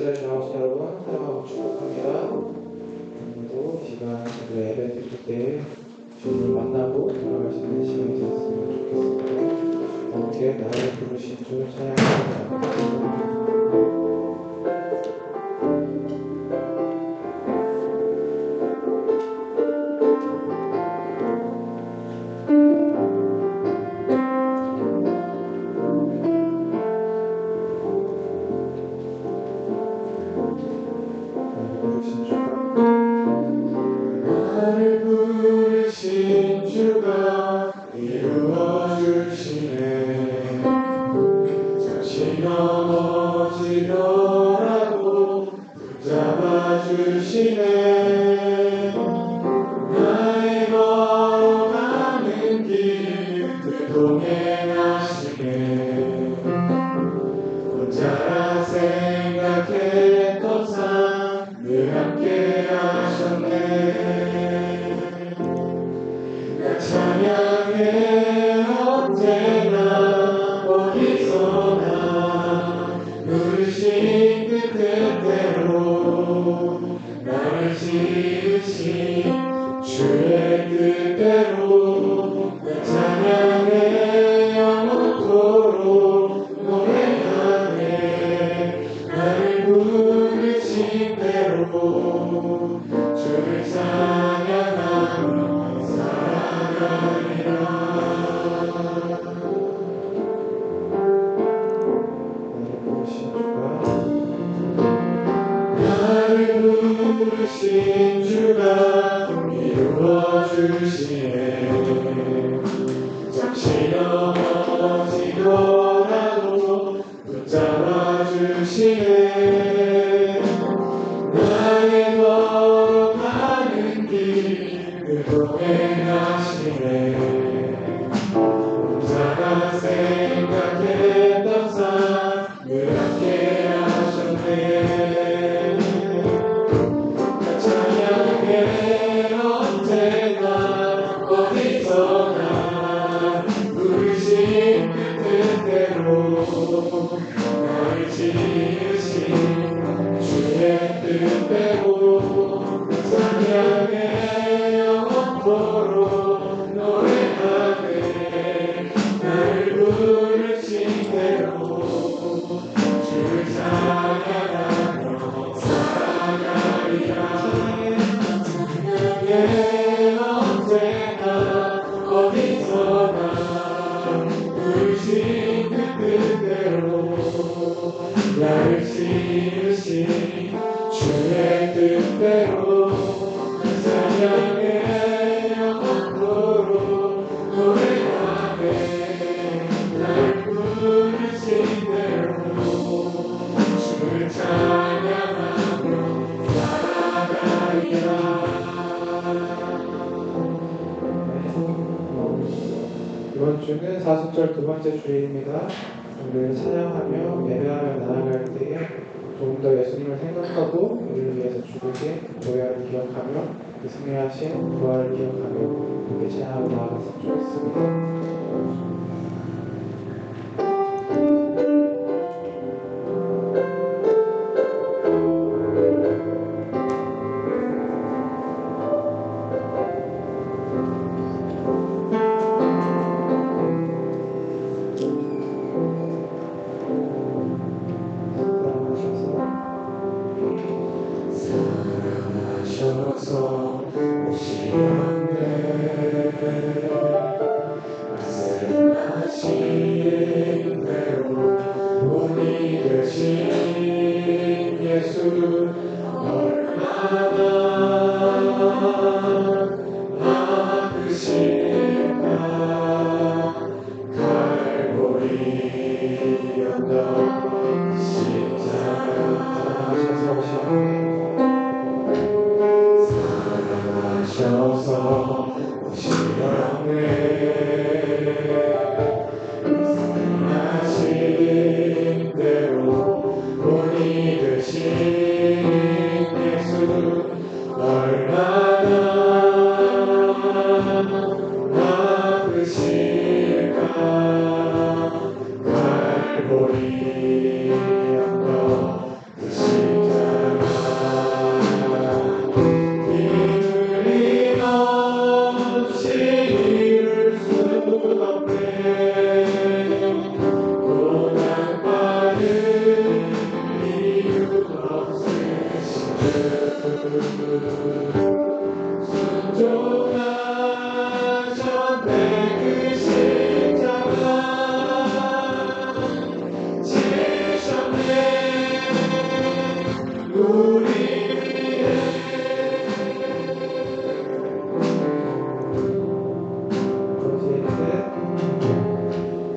레스토랑 나오신 여러분 사랑하고 축복합니다. 오늘도 이 시간 예배 드릴 때 주님을 만나고 돌아갈 수 있는 시간이 되었으면 좋겠습니다. 함께 나를 부르신 주 찬양합니다. 나를 부르신 주가 이루어 주시네. 잠시 넘어지더라도 붙잡아 주시네. 나의 걸어가는 길 동행하시네. 혼자라 생각했던 삶 늘 함께 하셨네. 나 찬양해 언제나 어디서나 누르신 그 뜻대로 나를 지으신 주의 뜻대로 나 찬양해 영원토록 노래하네. 나를 부르신 대로 주를 찬양하며 살아가리라. 나를 부르신 주가 이루어 주시네. 잠시 넘어지더라도 붙잡아 주시네. 나의 걸어가는 길 동행하시네. 혼자가 생각했던 삶 늘 함께 하셨네. 나 찬양해 언제나 어디서나 부르신 그 뜻대로 나를 지으신 주의 뜻대로 찬양해 영원토록 노래하네. 나를 부르신 대로 주를 찬양하며 살아가리라. 찬양해 언제나 어디서나 부르신 그 뜻대로 나를 지으신 주의 뜻대로 찬양해 영원토록 노래하네. 나를 부르신 대로 주를 찬양하며 살아가리라. 이번 주는 사순절 두 번째 주일입니다. 우리를 찬양하며 예배하며 나아갈 때에 조금 더 예수님을 생각하고 우리를 위해서 죽으신 보혈을 기억하며 그 승리하신 부활을 기억하며 이렇게 찬양하고 나아갔으면 좋겠습니다. 사랑하셔서 오시었네. 말씀하신 대로 본이 되신 예수 얼마나 아프실까. 갈보리 언덕 십자가 사랑하셔서 오시었네. 말씀하신 대로 본이 되신 예수 얼마나 아프실까. 갈보리 언덕 그 십자가 순종하셨네 그 십자가 지셨네 우리 위해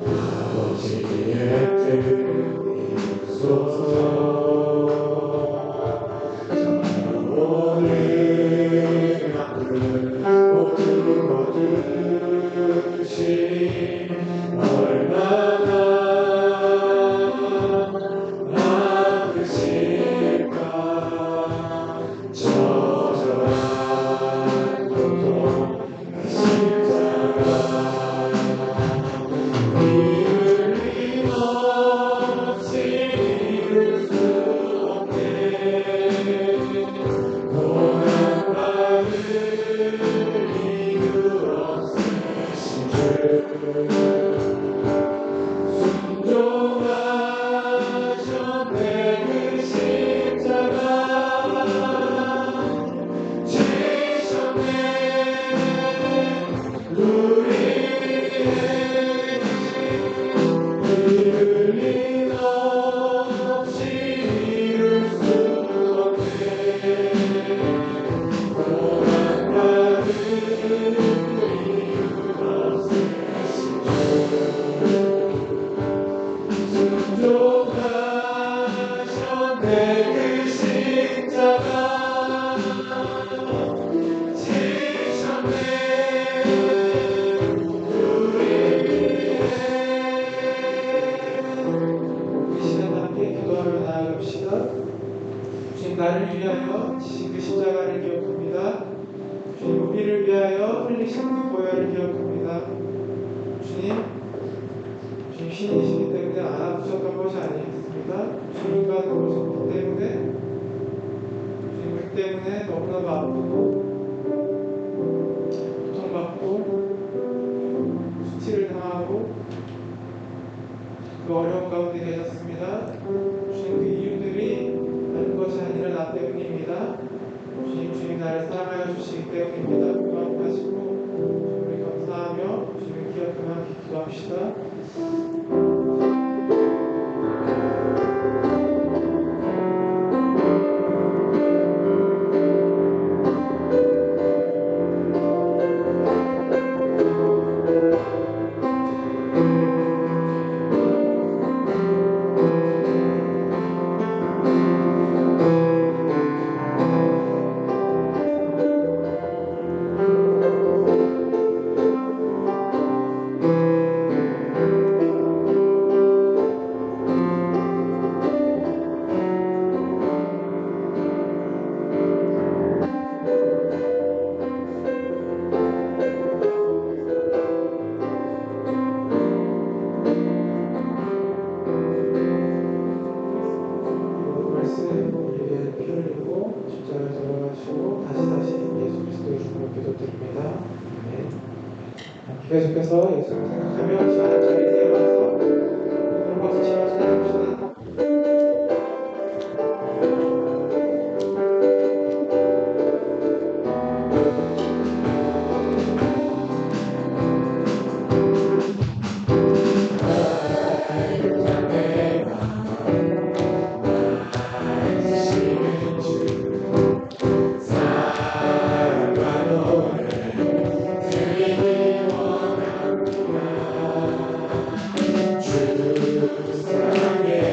아버지의 뜻 이루소서 오늘 모두 얻으시니 얼마나 아프실까 저절한 고통 십자가 이을 없이 이룰 수 없네 고난 받을 이유 없으신 주 순종하셨네 그 십자가 지셨네 우리 이을림 없이 이룰 수 없네 고난 받을 이유 없으신 주 순종하셨네 그 십자가 지셨네 우리 위해 이 시간 함께 기도하며 나아갑시다. 주님 나를 위하여 지신 그 십자가를 기억합니다. 주님 우리를 위하여 흘리신 그 보혈을 기억합니다. 주님 신이시기 때문에 안 아프셨던 것이 아니었습니다. 주님과 더오셨기 때문에 주님 우리 때문에 너무나도 아프고 고통받고 수치를 당하고 그 어려운 가운데 계셨습니다. 주님 그 이유들이 다른 것이 아니라 나 때문입니다. 주님 나를 사랑하여 주시기 때문입니다. 고맙하시고 우리 감사하며 주님을 기억하며 함께 기도합시다. 계속해서 예수를 생각하며 시간을 자리에 세워서 그런 것을 시작합시다. 사랑해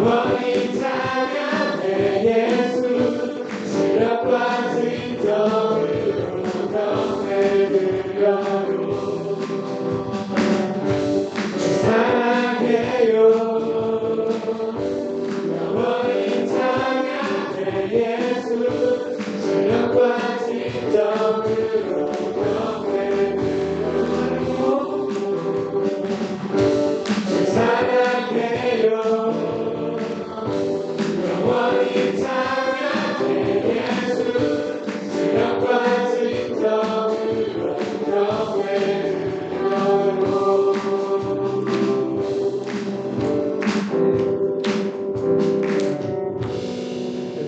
영원히 찬양해 예수 시력과 진정으로 경배드려요 사랑해요 영원히 찬양해 예수 시력과 진정으로 경배드려요 사랑해요 영원히 찬양해 예수 시력과 진정으로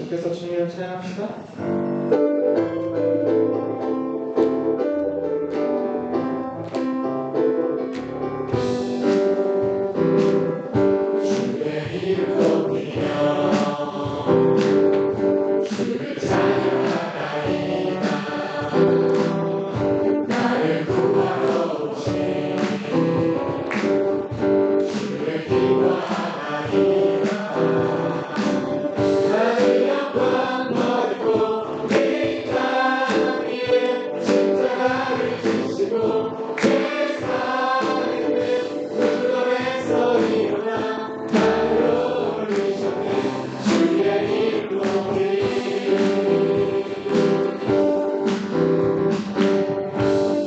계속해서 주님을 찬양합시다. 주의 이름 높이며 주를 찬양하나이다 나를 구하러 오신 주를 기뻐하나이다 나의 영광 버리고 이 땅 위에 십자가를 지시고 제 살인을 무덤에서 일어나 나를 올리셨네 주의 이름 높이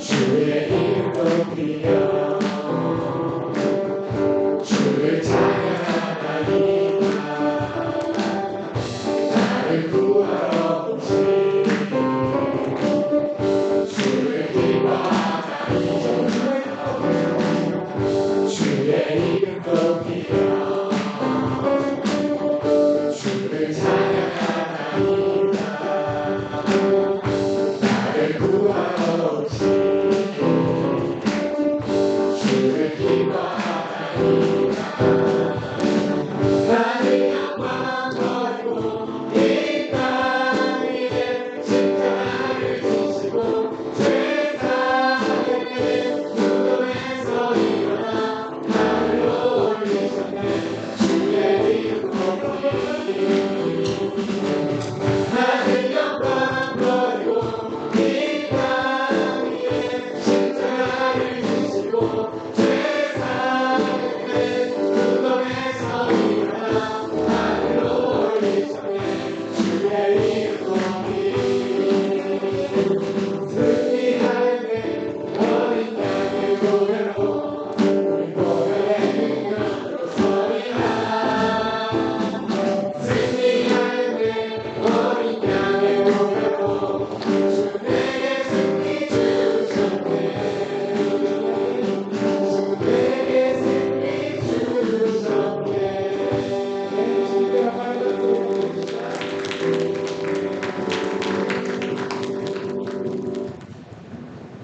주의 이름 높이며 주를 찬양하나이다 나를 구하러 오신 주를 기뻐하나이다 주의 이름 높이며 주를 찬양하나이다 나를 구하러 오신 주를 기뻐하나이다 나의 영광 버리고 이 땅 위에 십자가를 지시고 죄 사함의 무덤에서 일어나 나를 올리셨네 주의 이름 높이 나의 영광 버리고 이 땅 위에 십자가를 지시고 죄 사함의 무덤에서 일어나 나를 올리셨네 주의 이름 높이 승리하였네 어린 양의 보혈로 우리 보혈의 능력으로 서리라 승리하였네 어린 양의 보혈로 주 내게 승리 주셨네 주 내게 승리 주셨네 주여 할렐루야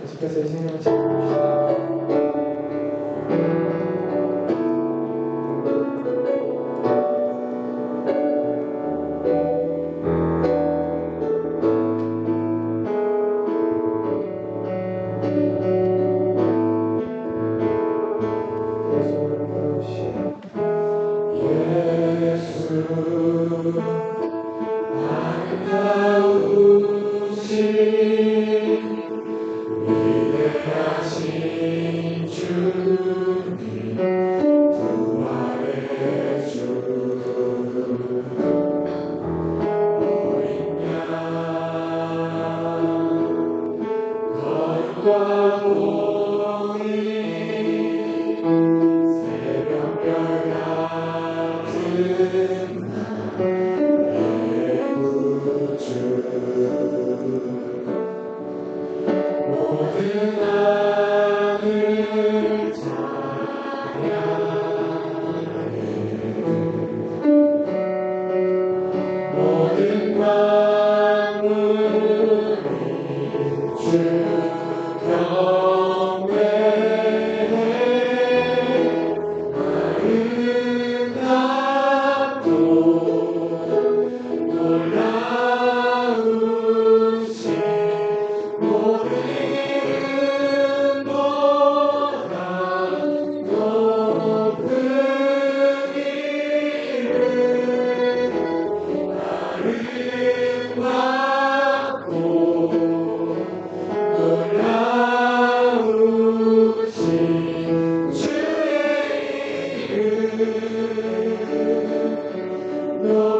계속해서 예수님을 찬양합시다. 예수를 부르시 예수 아름다우신 위대하신 주님 부활의 주 어린 양 거룩과 공의 새벽별 같은 나의 구주 모든 하늘 찬양해 모든 만물이 주 경배해 아름답고 놀라우신 모든 이름보다 높은 이름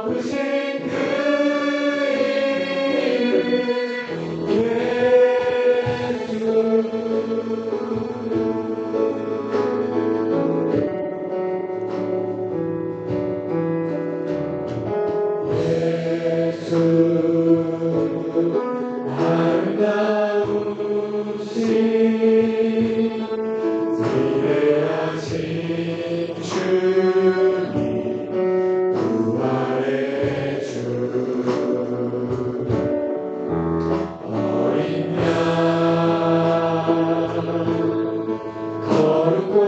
높으신 그 예수 아름다우신 위대하신 주님 부활의 주 어린 양 거룩과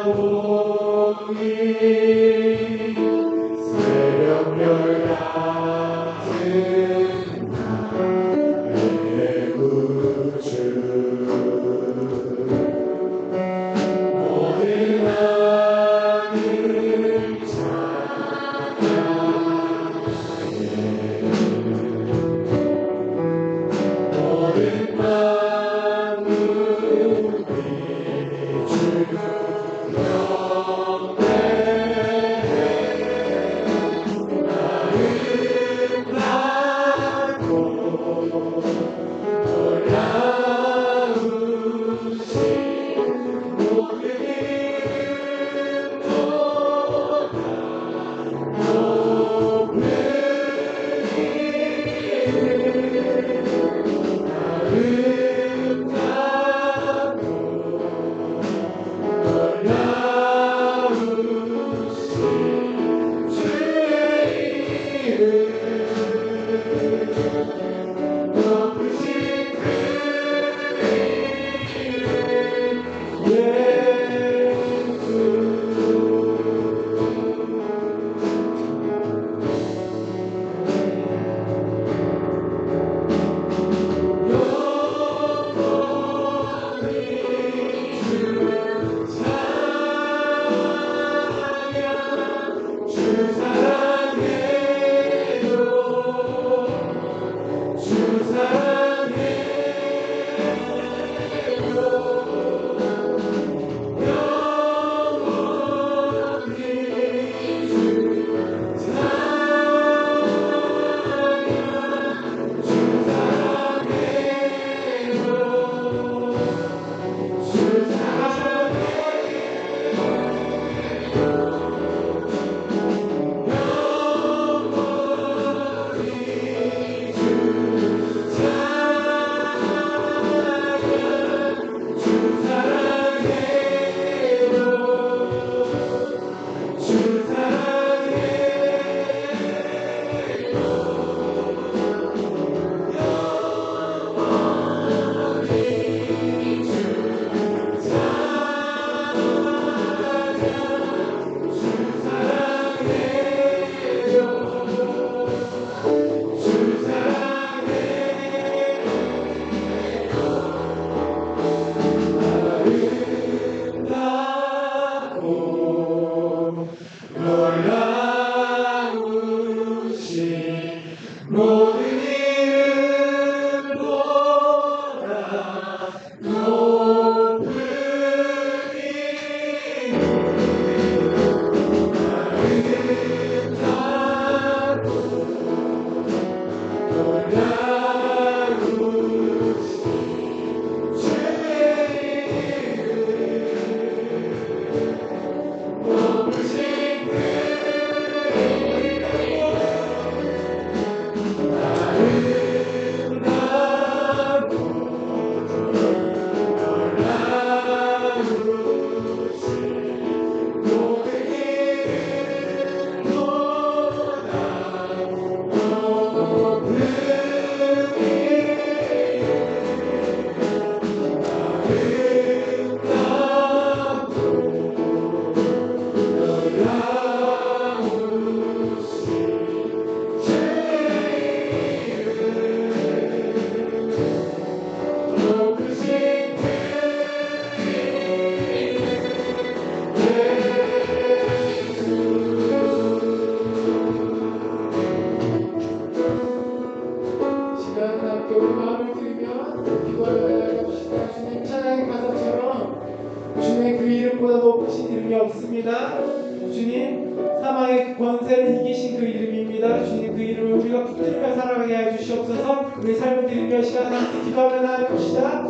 복이 새벽별 같은 나의 구주 모든 하늘 찬양해 모든 만물이 주 없습니다. 주님, 사망의 권세를 이기신 그 이름입니다. 예수입니다. 주님 그 이름을 우리가 붙들며 살아가게 해 주시옵소서. 우리 삶을 드리며 시간 함께 기도하며 나아갑시다.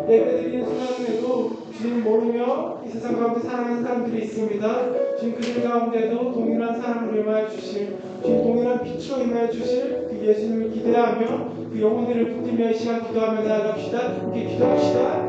예배드리는 순간에도 주님 모르며 이 세상 가운데 살아가는 사람들이 있습니다. 주님 그들 가운데도 동일한 사랑을 임하여 주실, 주님 동일한 빛으로 임하여 주실 그 예수님을 기대하며 그 영혼들을 붙들며 이 시간 기도하며 나아갑시다. 함께 기도합시다.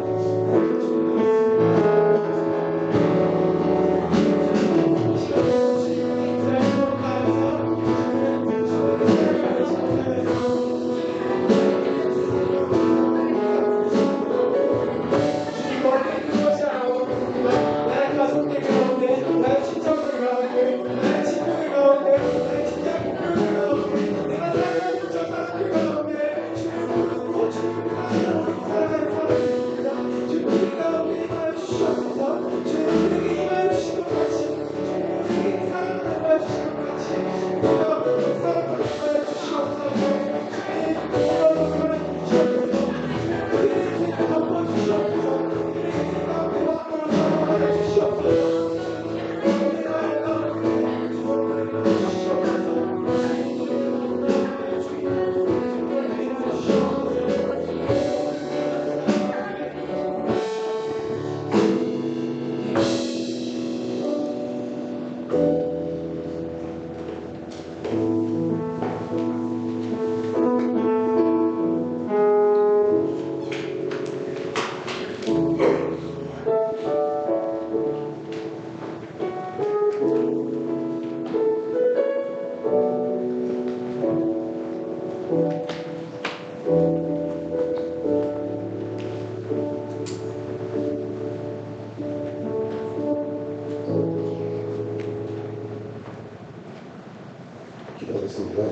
기도하겠습니다.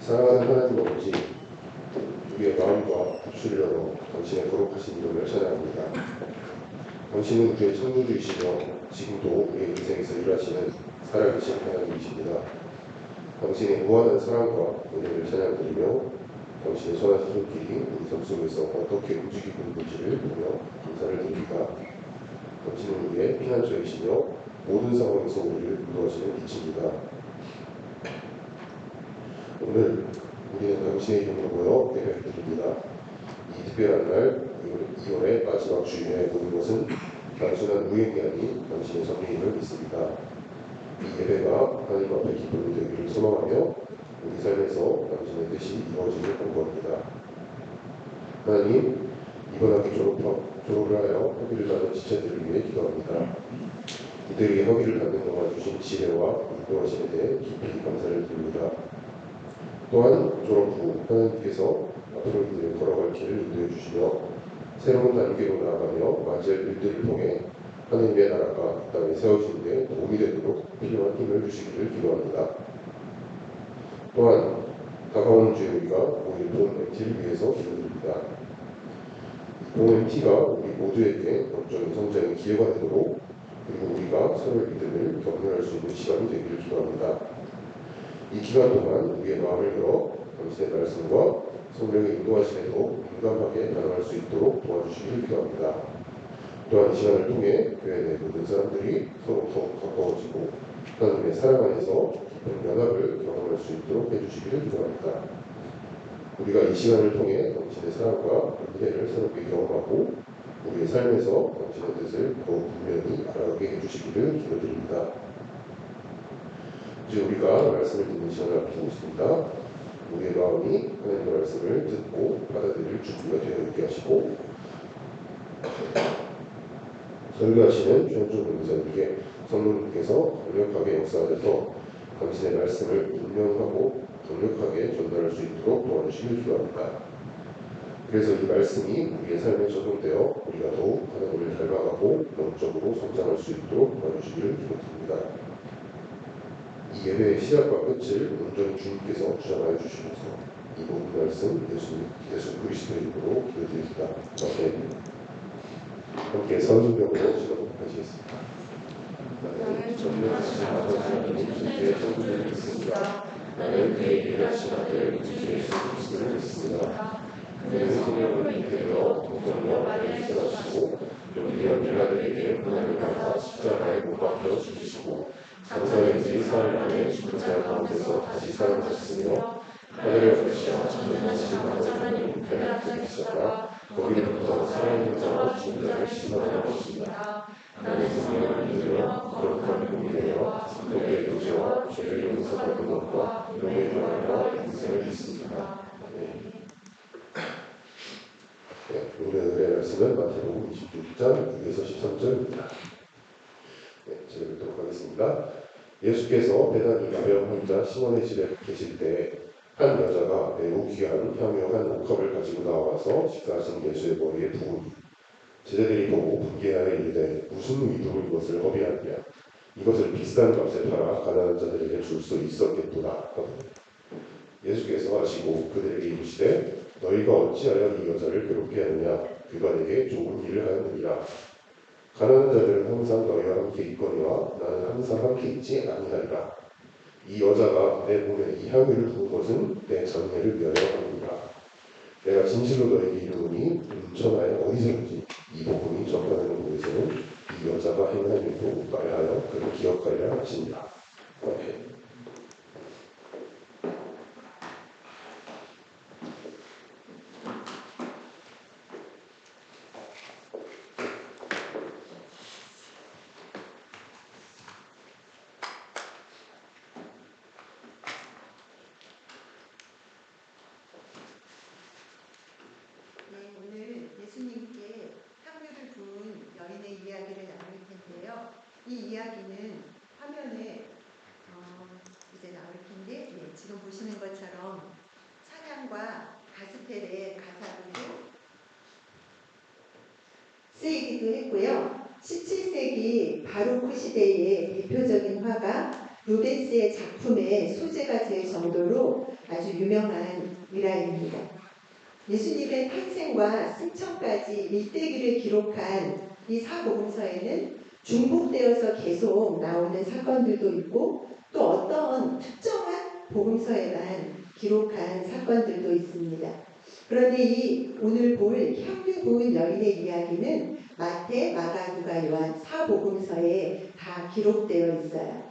사랑하는 하나님 아버지, 우리의 마음과 입술을 열어 당신의 거룩하신 이름을 찬양합니다. 당신은 우리의 창조주이시며 지금도 우리의 인생에서 일하시는 살아계신 하나님이십니다. 당신의 무한한 사랑과 은혜를 찬양드리며 당신의 선하신 손길이 우리 삶 속에서 어떻게 움직이고 있는지를 보며 감사를 드립니다. 당신은 우리의 피난처이시며 모든 상황에서 우리를 인도하시는 빛입니다. 오늘 우리는 당신의 이름으로 모여 예배를 드립니다. 이 특별한 날 2월의 마지막 주일에 모든 것은 단순한 우연이 아닌 당신의 섭리임을 믿습니다. 이 예배가 하나님 앞에 기쁨이 되기를 소망하며 우리 삶에서 당신의 뜻이 이루어지길 간구합니다. 하나님, 이번 학기 졸업을 하여 학위를 받는 지체들을 위해 기도합니다. 이들이 학위를 받는 동안 주신 지혜와 인도하심에 대해 깊이 감사를 드립니다. 또한 졸업 후 하나님께서 앞으로 이들을 걸어갈 길을 인도해 주시며 새로운 단계로 나아가며 맞이할 일들을 통해 하나님의 나라가 이 땅에 세워지는 데 도움이 되도록 필요한 힘을 주시기를 기도합니다. 또한 다가오는 주에 우리가 모일 본 MT를 위해서 기도드립니다. 본 MT가 우리 모두에게 영적인 성장의 기회가 되도록 그리고 우리가 서로의 믿음을 격려할 수 있는 시간이 되기를 기도합니다. 이 기간 동안 우리의 마음을 열어 당신의 말씀과 성령의 인도하심에도 민감하게 반응할 수 있도록 도와주시기를 기도합니다. 또한 이 시간을 통해 교회 내 모든 사람들이 서로 더 가까워지고 하나님의 사랑 안에서 깊은 연합을 경험할 수 있도록 해주시기를 기도합니다. 우리가 이 시간을 통해 당신의 사랑과 은혜를 새롭게 경험하고 우리의 삶에서 당신의 뜻을 더욱 분명히 알아가게 해주시기를 기도드립니다. 이제 우리가 말씀을 듣는 시간을 앞두고 있습니다. 우리의 마음이 하나님의 말씀을 듣고 받아들일 준비가 되어 있게 하시고 설교하시는 최현종 목사님께 성령 주님께서 강력하게 역사하셔서 당신의 말씀을 분명하고 강력하게 전달할 수 있도록 도와주시길 기도합니다. 그래서 이 말씀이 우리의 삶에 적용되어 우리가 더욱 하나님을 닮아가고 영적으로 성장할 수 있도록 도와주시기를 기도드립니다. 이 예배의 시작과 끝을 온전히 주님께서 주장하여 주시면서 이 모든 말씀 예수 그리스도의 이름으로 기도드립니다. 아멘. 함께 선순병으로 시작하시겠습니다. 나는 전능하신 아버지 하나님 주의 천국을 믿습니다. 나는 그의 일하신 아들 주 예수 그리스도를 믿습니다. 그는 성령을 잉태되어 동정녀 마리아에게 나시고 용기한 빌라들에게 고난을 받아 십자가에 못 박혀 죽으시고 장사일지 사흘 만에 죽은 자 가운데서 다시 살아나셨으며 하늘에 오르시어 전능하신 아버지 하나님 우편에 앉으시다가 거기로부터 살아있는 자와 죽은 자를 심판하러 오십니다. 나는 성령을 믿으며 거룩한 공의되어 성도의 교제와 죄를 용서받는 것과 영의 평안과 영생을 믿습니다. 오늘의 말씀은 마태복음 26장 6에서 13절입니다. 제가 읽도록 하겠습니다. 예수께서 베다니 나병 환자 시몬의 집에 계실 때 한 여자가 매우 귀한 향유 한 옥합을 가지고 나와서 식사하신 예수의 머리에 부으니 제자들이 보고 분개하여 이르되 무슨 의도로 이것을 허비하느냐 이것을 비싼 값에 팔아 가난한 자들에게 줄 수 있었겠도다 하더니 예수께서 하시고 그들에게 이르시되 너희가 어찌하여 이 여자를 괴롭게 하느냐 그가 내게 좋은 일을 하였느니라. 가난한 자들은 항상 너희와 함께 있거니와 나는 항상 함께 있지 아니하리라. 이 여자가 내 몸에 이 향유를 부은 것은 내 장례를 위하여 함이니라. 내가 진실로 너희에게 이르노니 천하에 어디서든지 이 복음이 전파되는 곳에서는 이 여자가 행한 일도 말하여 그를 기억하리라 하시니라. 아멘. 오늘 예수님께 향유를 부은 여인의 이야기를 나눌 텐데요. 이 이야기는 화면에 이제 나올 텐데 지금 보시는 것처럼 찬양과 가스펠의 가사로 쓰이기도 했고요. 17세기 바로크 시대의 대표적인 화가 루벤스의 작품의 소재가 될 정도로 아주 유명한 미라입니다. 예수님의 탄생과 승천까지 일대기를 기록한 이 사복음서에는 중복되어서 계속 나오는 사건들도 있고 또 어떤 특정한 복음서에만 기록한 사건들도 있습니다. 그런데 이 오늘 볼 향유 부은 여인의 이야기는 마태, 마가, 누가, 요한 사복음서에 다 기록되어 있어요.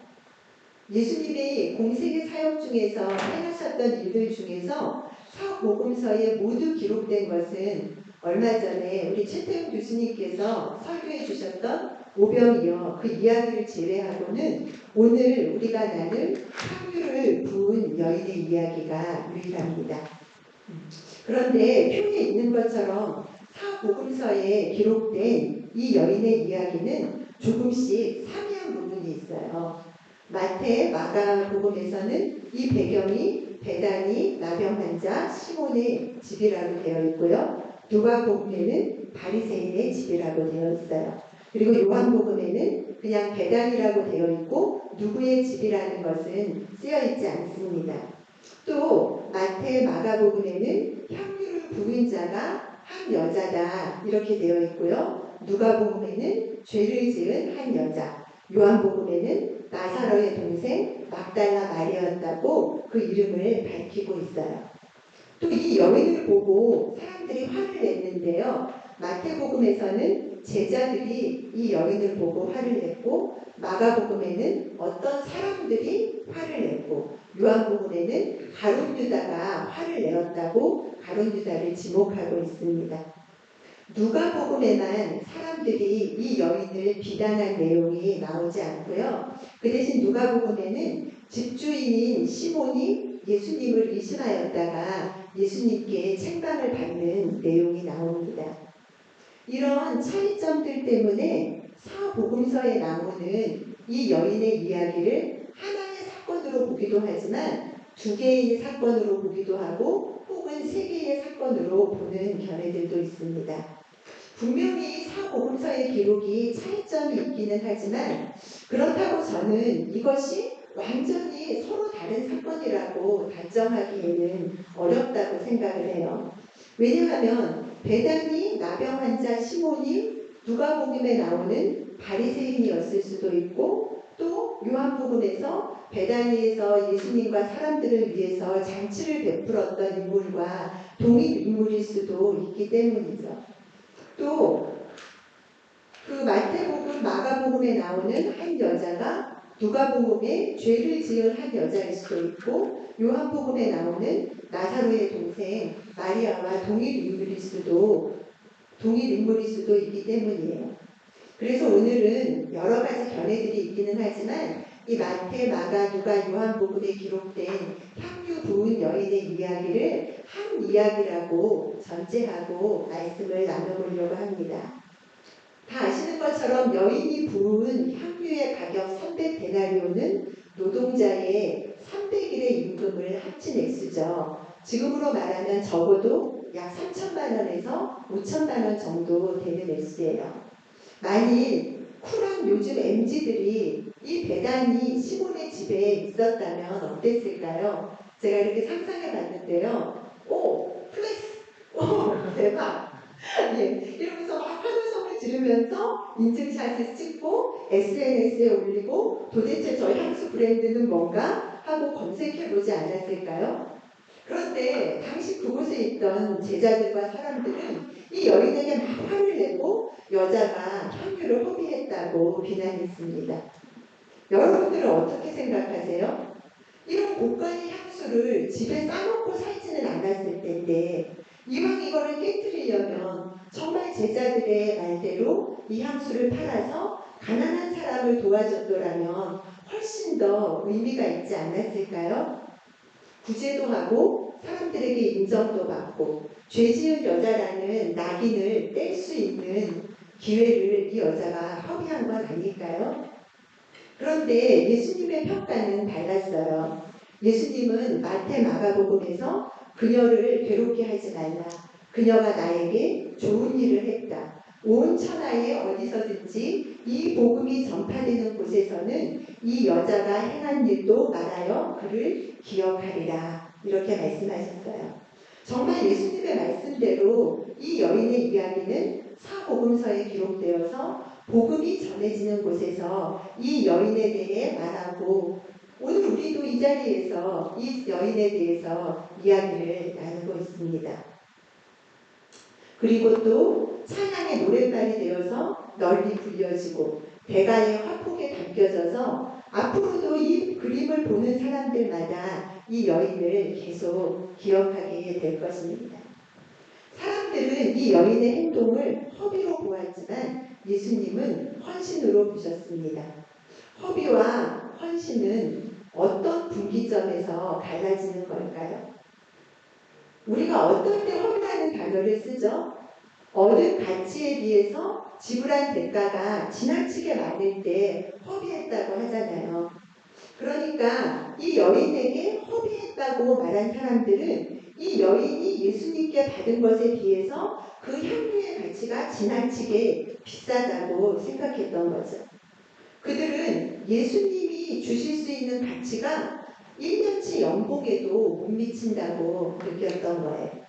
예수님의 공생의 사역 중에서 행하셨던 일들 중에서 사복음서에 모두 기록된 것은 얼마 전에 우리 최태웅 교수님께서 설교해 주셨던 오병이어 그 이야기를 제외하고는 오늘 우리가 나눌 향유를 부은 여인의 이야기가 유일합니다. 그런데 표에 있는 것처럼 사복음서에 기록된 이 여인의 이야기는 조금씩 상이한 부분이 있어요. 마태, 마가 복음에서는 이 배경이 베다니 나병 환자 시몬의 집이라고 되어 있고요. 누가복음에는 바리새인의 집이라고 되어 있어요. 그리고 요한복음에는 그냥 베다니라고 되어 있고 누구의 집이라는 것은 쓰여 있지 않습니다. 또 마태, 마가복음에는 향유를 부은 자가 한 여자다 이렇게 되어 있고요. 누가복음에는 죄를 지은 한 여자, 요한복음에는 나사로의 동생 막달라 마리아였다고 그 이름을 밝히고 있어요. 또 이 여인을 보고 사람들이 화를 냈는데요. 마태복음에서는 제자들이 이 여인을 보고 화를 냈고 마가복음에는 어떤 사람들이 화를 냈고 요한복음에는 가룟 유다가 화를 내었다고 가룟 유다를 지목하고 있습니다. 누가복음에만 사람들이 이 여인을 비난한 내용이 나오지 않고요. 그 대신 누가복음에는 집주인인 시몬이 예수님을 의심하였다가 예수님께 책망을 받는 내용이 나옵니다. 이런 차이점들 때문에 사복음서에 나오는 이 여인의 이야기를 하나의 사건으로 보기도 하지만 두 개의 사건으로 보기도 하고 혹은 세 개의 사건으로 보는 견해들도 있습니다. 분명히 사복음서의 기록이 차이점이 있기는 하지만 그렇다고 저는 이것이 완전히 서로 다른 사건이라고 단정하기에는 어렵다고 생각을 해요. 왜냐하면 배단이 나병 환자 시몬이 누가복음에 나오는 바리새인이었을 수도 있고 또 요한복음에서 베다니에서 예수님과 사람들을 위해서 잔치를 베풀었던 인물과 동일 인물일 수도 있기 때문이죠. 또 그 마태복음, 마가복음에 나오는 한 여자가 누가복음에 죄를 지은 한 여자일 수도 있고 요한복음에 나오는 나사로의 동생 마리아와 동일 인물일 수도 있기 때문이에요. 그래서 오늘은 여러 가지 견해들이 있기는 하지만 이 마태, 마가, 누가, 요한복음에 기록된 향유 부은 여인의 이야기를 한 이야기라고 전제하고 말씀을 나눠보려고 합니다. 다 아시는 것처럼 여인이 부은 향유의 가격 300데나리온은 노동자의 300일의 임금을 합친 액수죠. 지금으로 말하면 적어도 약 3천만 원에서 5천만 원 정도 되는 액수예요. 만일 쿨한 요즘 MZ들이 이 배단이 시몬의 집에 있었다면 어땠을까요? 제가 이렇게 상상해 봤는데요. 오, 플렉스! 오, 대박! 예, 이러면서 막 환호성을 지르면서 인증샷을 찍고 SNS에 올리고 도대체 저 향수 브랜드는 뭔가 하고 검색해보지 않았을까요? 그런데 당시 그곳에 있던 제자들과 사람들은 이 여인에게 막 화를 내고 여자가 향유를 허비했다고 비난했습니다. 여러분들은 어떻게 생각하세요? 이런 고가의 향수를 집에 싸놓고 살지는 않았을 텐데 이왕 이거를 깨뜨리려면 정말 제자들의 말대로 이 향수를 팔아서 가난한 사람을 도와줬더라면 훨씬 더 의미가 있지 않았을까요? 구제도 하고 사람들에게 인정도 받고 죄 지은 여자라는 낙인을 뗄 수 있는 기회를 이 여자가 허비한 건 아닐까요? 그런데 예수님의 평가는 달랐어요. 예수님은 마태 마가복음에서 그녀를 괴롭게 하지 말라. 그녀가 나에게 좋은 일을 했다. 온 천하에 어디서든지 이 복음이 전파되는 곳에서는 이 여자가 행한 일도 말하여 그를 기억하리라. 이렇게 말씀하셨어요. 정말 예수님의 말씀대로 이 여인의 이야기는 사복음서에 기록되어서 복음이 전해지는 곳에서 이 여인에 대해 말하고 오늘 우리도 이 자리에서 이 여인에 대해서 이야기를 나누고 있습니다. 그리고 또 찬양의 노랫말이 되어서 널리 불려지고 대가의 화폭에 담겨져서 앞으로도 이 그림을 보는 사람들마다 이 여인을 계속 기억하게 될 것입니다. 사람들은 이 여인의 행동을 허비로 보았지만 예수님은 헌신으로 보셨습니다. 허비와 헌신은 어떤 분기점에서 갈라지는 걸까요? 우리가 어떨 때 허비라는 단어를 쓰죠? 얻은 가치에 비해서 지불한 대가가 지나치게 많을 때 허비했다고 하잖아요. 그러니까 이 여인에게 허비했다고 말한 사람들은 이 여인이 예수님께 받은 것에 비해서 그 향유의 가치가 지나치게 비싸다고 생각했던 거죠. 그들은 예수님이 주실 수 있는 가치가 1년치 연봉에도 못 미친다고 느꼈던 거예요.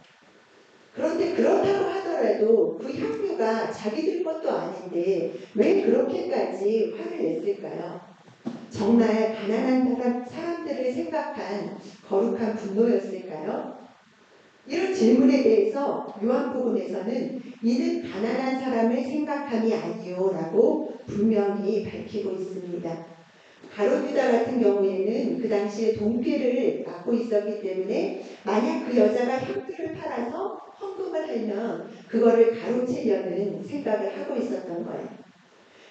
그런데 그렇다고 하더라도 그 향유가 자기들 것도 아닌데 왜 그렇게까지 화를 냈을까요? 정말 가난한 사람들을 생각한 거룩한 분노였을까요? 이런 질문에 대해서 요한복음에서는 이는 가난한 사람을 생각함이 아니요 라고 분명히 밝히고 있습니다. 가룟 유다 같은 경우에는 그 당시에 동괴를 맡고 있었기 때문에 만약 그 여자가 향수를 팔아서 헌금을 하면 그거를 가로채려는 생각을 하고 있었던 거예요.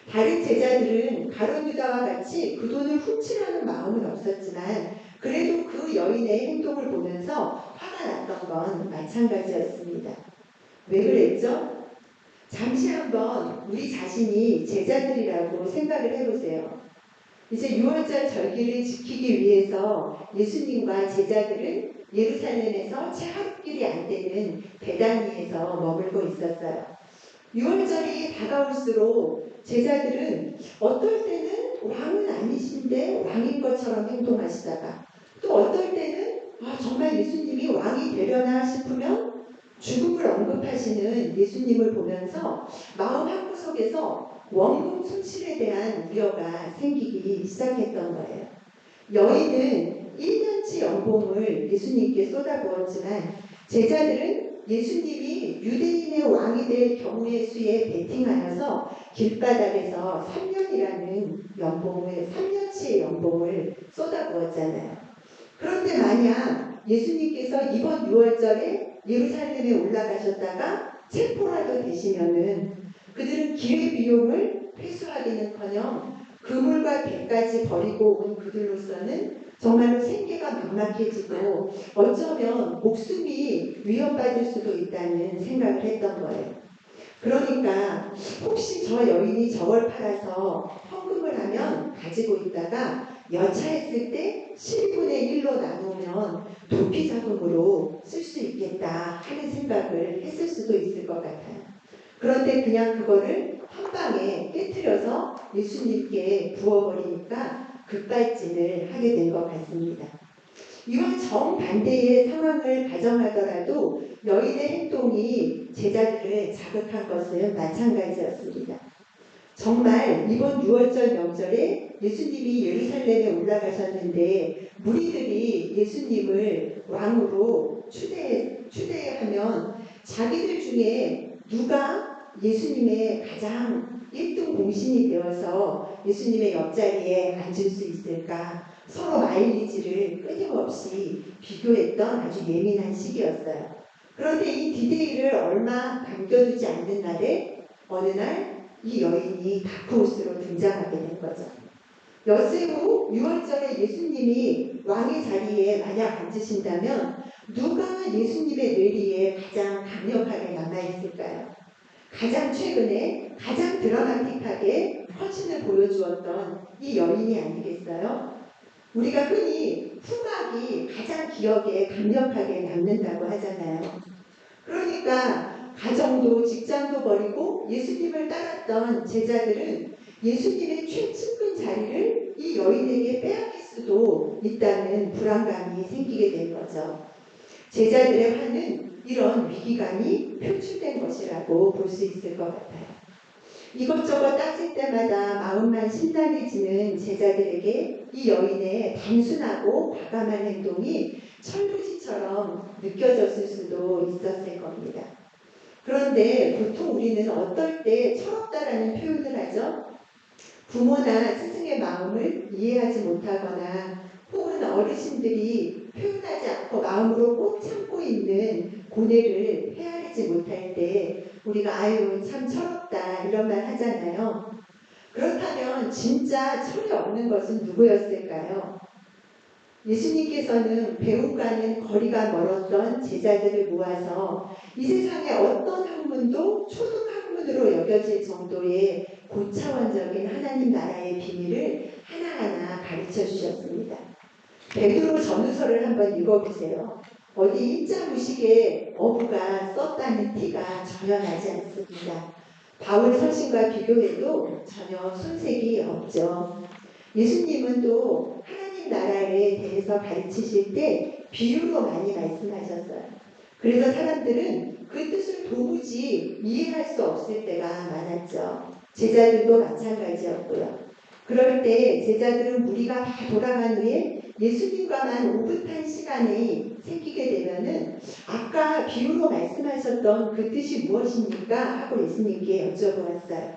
다른 제자들은 가룟 유다와 같이 그 돈을 훔치려는 마음은 없었지만 그래도 그 여인의 행동을 보면서 화가 났던 건 마찬가지였습니다. 왜 그랬죠? 잠시 한번 우리 자신이 제자들이라고 생각을 해보세요. 이제 6월절 절기를 지키기 위해서 예수님과 제자들은 예루살렘에서 채 하루길이 안 되는 베다니에서 머물고 있었어요. 6월절이 다가올수록 제자들은 어떨 때는 왕은 아니신데 왕인 것처럼 행동하시다가 또 어떨 때는 정말 예수님이 왕이 되려나 싶으면 죽음을 언급하시는 예수님을 보면서 마음 한구석에서 원금 손실에 대한 우려가 생기기 시작했던 거예요. 여인은 1년치 연봉을 예수님께 쏟아부었지만 제자들은 예수님이 유대인의 왕이 될 경우의 수에 베팅하여서 길바닥에서 3년이라는 연봉을 3년치의 연봉을 쏟아부었잖아요. 그런데 만약 예수님께서 이번 6월절에 예루살렘에 올라가셨다가 체포라도 되시면은 그들은 기회 비용을 회수하기는커녕 그물과 배까지 버리고 온 그들로서는 정말로 생계가 막막해지고 어쩌면 목숨이 위협받을 수도 있다는 생각을 했던 거예요. 그러니까 혹시 저 여인이 저걸 팔아서 헌금을 하면 가지고 있다가 여차했을 때 12분의 1로 나누면 도피 자금으로 쓸 수 있겠다 하는 생각을 했을 수도 있을 것 같아요. 그런데 그냥 그거를 한 방에 깨트려서 예수님께 부어버리니까 급발진을 하게 된 것 같습니다. 이와 정반대의 상황을 가정하더라도 여인의 행동이 제자들을 자극한 것은 마찬가지였습니다. 정말 이번 6월절 명절에 예수님이 예루살렘에 올라가셨는데 무리들이 예수님을 왕으로 추대하면 자기들 중에 누가 예수님의 가장 1등 공신이 되어서 예수님의 옆자리에 앉을 수 있을까 서로 마일리지를 끊임없이 비교했던 아주 예민한 시기였어요. 그런데 이 디데이를 얼마 남겨두지 않는 날에 어느 날 이 여인이 다크호스로 등장하게 된 거죠. 엿새 후 6월절에 예수님이 왕의 자리에 만약 앉으신다면 누가 예수님의 뇌리에 가장 강력하게 남아있을까요? 가장 최근에 가장 드라마틱하게 헌신을 보여주었던 이 여인이 아니겠어요? 우리가 흔히 후각이 가장 기억에 강력하게 남는다고 하잖아요. 그러니까 가정도 직장도 버리고 예수님을 따랐던 제자들은 예수님의 최측근 자리를 이 여인에게 빼앗길 수도 있다는 불안감이 생기게 된 거죠. 제자들의 화는 이런 위기감이 표출된 것이라고 볼 수 있을 것 같아요. 이것저것 따질 때마다 마음만 심란해지는 제자들에게 이 여인의 단순하고 과감한 행동이 철부지처럼 느껴졌을 수도 있었을 겁니다. 그런데 보통 우리는 어떨 때 철없다라는 표현을 하죠? 부모나 스승의 마음을 이해하지 못하거나 혹은 어르신들이 표현하지 않고 마음으로 꼭 참고 있는 고뇌를 헤아리지 못할 때 우리가 아유 참 철없다 이런 말 하잖아요. 그렇다면 진짜 철이 없는 것은 누구였을까요? 예수님께서는 배움과는 거리가 멀었던 제자들을 모아서 이 세상의 어떤 학문도 초등학문으로 여겨질 정도의 고차원적인 하나님 나라의 비밀을 하나하나 가르쳐 주셨습니다. 베드로 전후서를 한번 읽어보세요. 어디 입자무식에 어부가 썼다는 티가 전혀 나지 않습니다. 바울 서신과 비교해도 전혀 손색이 없죠. 예수님은 또 하나님 나라에 대해서 가르치실 때 비유로 많이 말씀하셨어요. 그래서 사람들은 그 뜻을 도무지 이해할 수 없을 때가 많았죠. 제자들도 마찬가지였고요. 그럴 때 제자들은 무리가 다 돌아간 후에 예수님과만 오붓한 시간이 생기게 되면은 아까 비유로 말씀하셨던 그 뜻이 무엇입니까? 하고 예수님께 여쭤보았어요.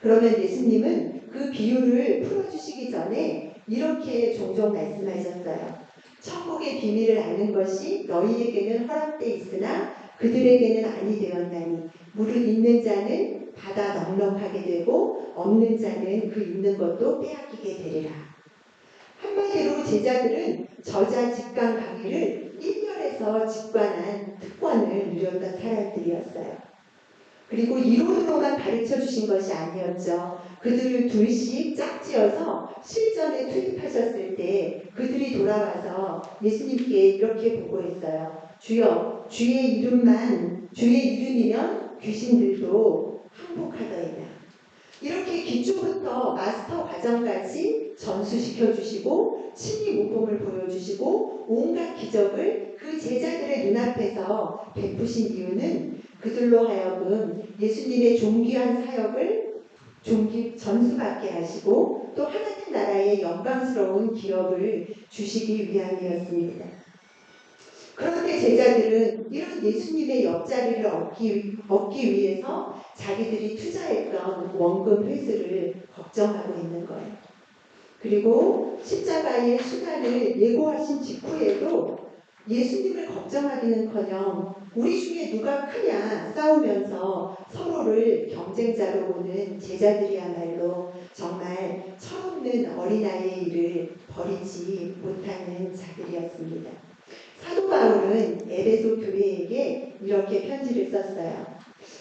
그러면 예수님은 그 비유를 풀어주시기 전에 이렇게 종종 말씀하셨어요. 천국의 비밀을 아는 것이 너희에게는 허락돼 있으나 그들에게는 아니 되었나니 무릇 있는 자는 받아 넉넉하게 되고 없는 자는 그 있는 것도 빼앗기게 되리라. 한마디로 제자들은 저자 직관 강의를 1년에서 직관한 특권을 누렸던 사람들이었어요. 그리고 이론으로만 가르쳐 주신 것이 아니었죠. 그들을 둘씩 짝지어서 실전 편의점에 투입하셨을 때 그들이 돌아와서 예수님께 이렇게 보고했어요. 주여, 주의 이름이면 귀신들도 항복하더이다. 이렇게 기초부터 마스터 과정까지 전수시켜 주시고 친히 모범을 보여주시고 온갖 기적을 그 제자들의 눈앞에서 베푸신 이유는 그들로 하여금 예수님의 존귀한 사역을 전수받게 하시고 또 하나님 나라의 영광스러운 기업을 주시기 위함이었습니다. 그런데 제자들은 이런 예수님의 옆자리를 얻기 위해서 자기들이 투자했던 원금 회수를 걱정하고 있는 거예요. 그리고 십자가의 수단을 예고하신 직후에도 예수님을 걱정하기는커녕 우리 중에 누가 크냐 싸우면서 서로를 경쟁자로 보는 제자들이야말로 정말 철없는 어린아이의 일을 버리지 못하는 자들이었습니다. 사도 바울은 에베소 교회에게 이렇게 편지를 썼어요.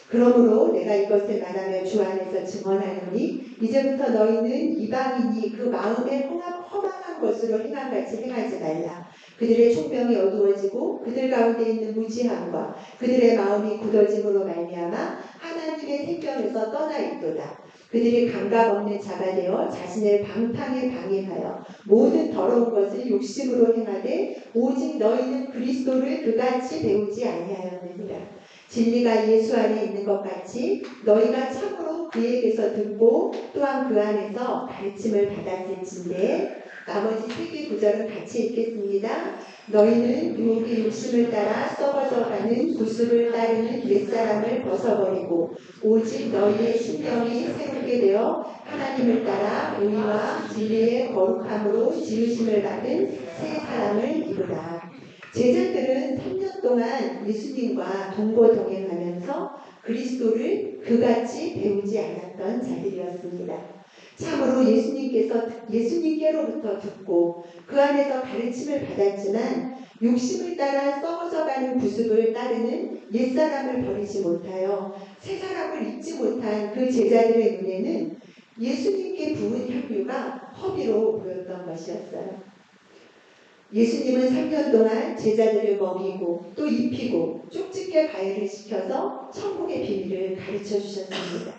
그러므로 내가 이것을 말하며 주 안에서 증언하노니 이제부터 너희는 이방인이 그 마음에 허망한 것으로 행함같이 행하지 말라. 그들의 총명이 어두워지고 그들 가운데 있는 무지함과 그들의 마음이 굳어짐으로 말미암아 하나님의 생명에서 떠나 있도다. 그들이 감각 없는 자가 되어 자신을 방탕에 방임하여 모든 더러운 것을 욕심으로 행하되 오직 너희는 그리스도를 그같이 배우지 아니하였느니라. 진리가 예수 안에 있는 것 같이 너희가 참으로 그에게서 듣고 또한 그 안에서 가르침을 받았을진데 나머지 3개 구절은 같이 읽겠습니다. 너희는 유혹의 욕심을 따라 썩어져가는 구습을 따르는 옛사람을 벗어버리고 오직 너희의 심령이 새롭게 되어 하나님을 따라 의와 진리의 거룩함으로 지으심을 받은 새 사람을 이루라. 제자들은 3년 동안 예수님과 동거동행하면서 그리스도를 그같이 배우지 않았던 자들이었습니다. 참으로 예수님께로부터 듣고 그 안에서 가르침을 받았지만 욕심을 따라 썩어져가는 구습을 따르는 옛사람을 버리지 못하여 새 사람을 잊지 못한 그 제자들의 눈에는 예수님께 부은 향유가 허비로 보였던 것이었어요. 예수님은 3년 동안 제자들을 먹이고 또 입히고 쪽집게 가열을 시켜서 천국의 비밀을 가르쳐 주셨습니다.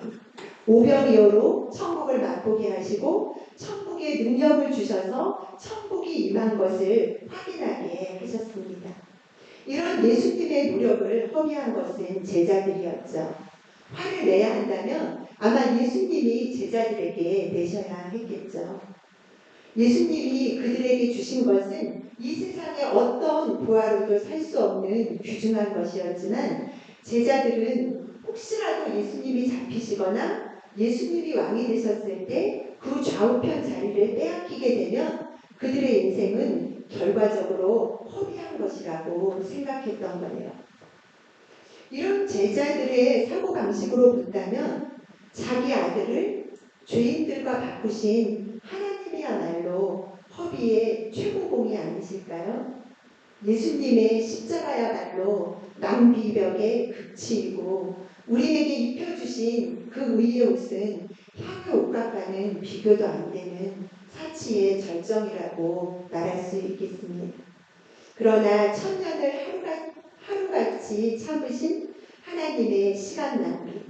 오병이어로 천국을 맛보게 하시고 천국의 능력을 주셔서 천국이 임한 것을 확인하게 하셨습니다. 이런 예수님의 노력을 허비한 것은 제자들이었죠. 화를 내야 한다면 아마 예수님이 제자들에게 내셔야 했겠죠. 예수님이 그들에게 주신 것은 이 세상의 어떤 부하로도 살 수 없는 귀중한 것이었지만 제자들은 혹시라도 예수님이 잡히시거나 예수님이 왕이 되셨을 때 그 좌우편 자리를 빼앗기게 되면 그들의 인생은 결과적으로 허비한 것이라고 생각했던 거예요. 이런 제자들의 사고방식으로 본다면 자기 아들을 죄인들과 바꾸신 하나님이야말로 허비의 최고봉이 아니실까요? 예수님의 십자가야말로 낭비벽의 극치이고 우리에게 입혀주신 그 의의 옷은 향유 옷과는 비교도 안 되는 사치의 절정이라고 말할 수 있겠습니다. 그러나 천년을 하루같이 참으신 하나님의 시간 낭비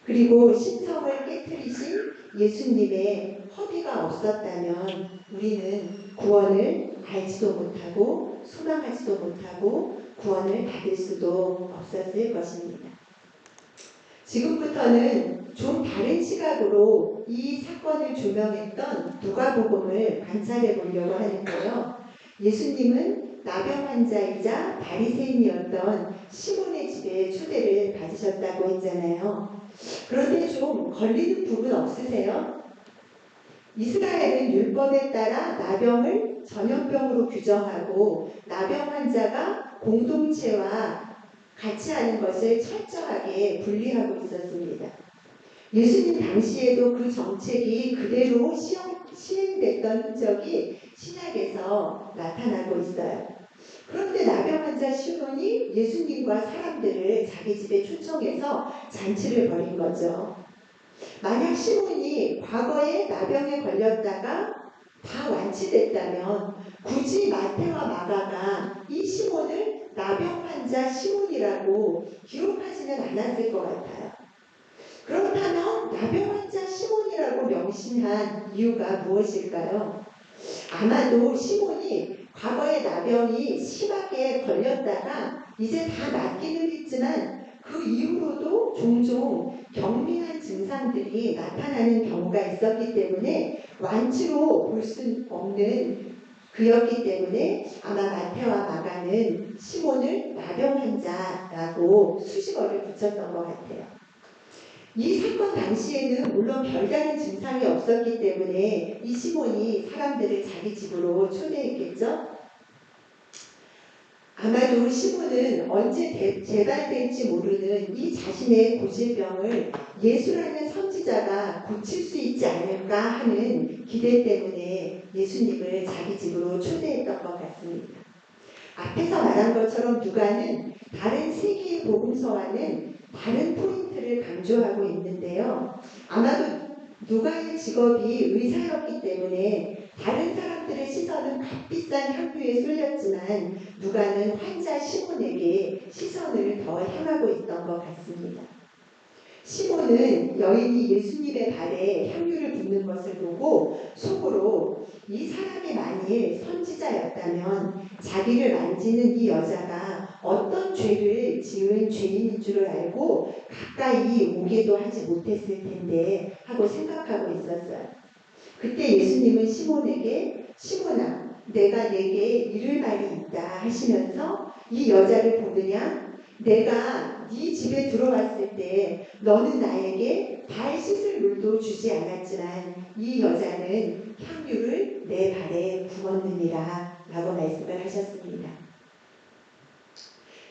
그리고 신성을 깨뜨리신 예수님의 허비가 없었다면 우리는 구원을 알지도 못하고 소망하지도 못하고 구원을 받을 수도 없었을 것입니다. 지금부터는 좀 다른 시각으로 이 사건을 조명했던 누가복음을 관찰해 보려고 하는데요. 예수님은 나병 환자이자 바리새인이었던 시몬의 집에 초대를 받으셨다고 했잖아요. 그런데 좀 걸리는 부분 없으세요? 이스라엘은 율법에 따라 나병을 전염병으로 규정하고 나병 환자가 공동체와 같이 하는 것을 철저하게 분리하고 있었습니다. 예수님 당시에도 그 정책이 그대로 시행됐던 흔적이 신약에서 나타나고 있어요. 그런데 나병 환자 시몬이 예수님과 사람들을 자기 집에 초청해서 잔치를 벌인 거죠. 만약 시몬이 과거에 나병에 걸렸다가 다 완치됐다면 굳이 마태와 마가가 이 시몬을 나병 환자 시몬이라고 기록하지는 않았을 것 같아요. 그렇다면 나병 환자 시몬이라고 명심한 이유가 무엇일까요? 아마도 시몬이 과거에 나병이 심하게 걸렸다가 이제 다 낫기는 했지만 그 이후로도 종종 경미한 증상들이 나타나는 경우가 있었기 때문에 완치로 볼 수 없는 그였기 때문에 아마 마태와 마가는 시몬을 나병 환자라고 수식어를 붙였던 것 같아요. 이 사건 당시에는 물론 별다른 증상이 없었기 때문에 이 시몬이 사람들을 자기 집으로 초대했겠죠. 아마도 시몬은 언제 재발될지 모르는 이 자신의 고질병을 예수라는 선지자가 고칠 수 있지 않을까 하는 기대 때문에 예수님을 자기 집으로 초대했던 것 같습니다. 앞에서 말한 것처럼 누가는 다른 세 개의 복음서와는 다른 포인트를 강조하고 있는데요. 아마도 누가의 직업이 의사였기 때문에 다른 사람들의 시선은 값비싼 향유에 쏠렸지만 누가는 환자 시몬에게 시선을 더 향하고 있던 것 같습니다. 시몬은 여인이 예수님의 발에 향유를 붓는 것을 보고 속으로 이 사람이 만일 선지자였다면 자기를 만지는 이 여자가 어떤 죄를 지은 죄인인 줄을 알고 가까이 오게도 하지 못했을 텐데 하고 생각하고 있었어요. 그때 예수님은 시몬에게 시몬아 내가 내게 이를 말이 있다 하시면서 이 여자를 보느냐 내가 네 집에 들어왔을 때 너는 나에게 발 씻을 물도 주지 않았지만 이 여자는 향유를 내 발에 부었느니라 라고 말씀을 하셨습니다.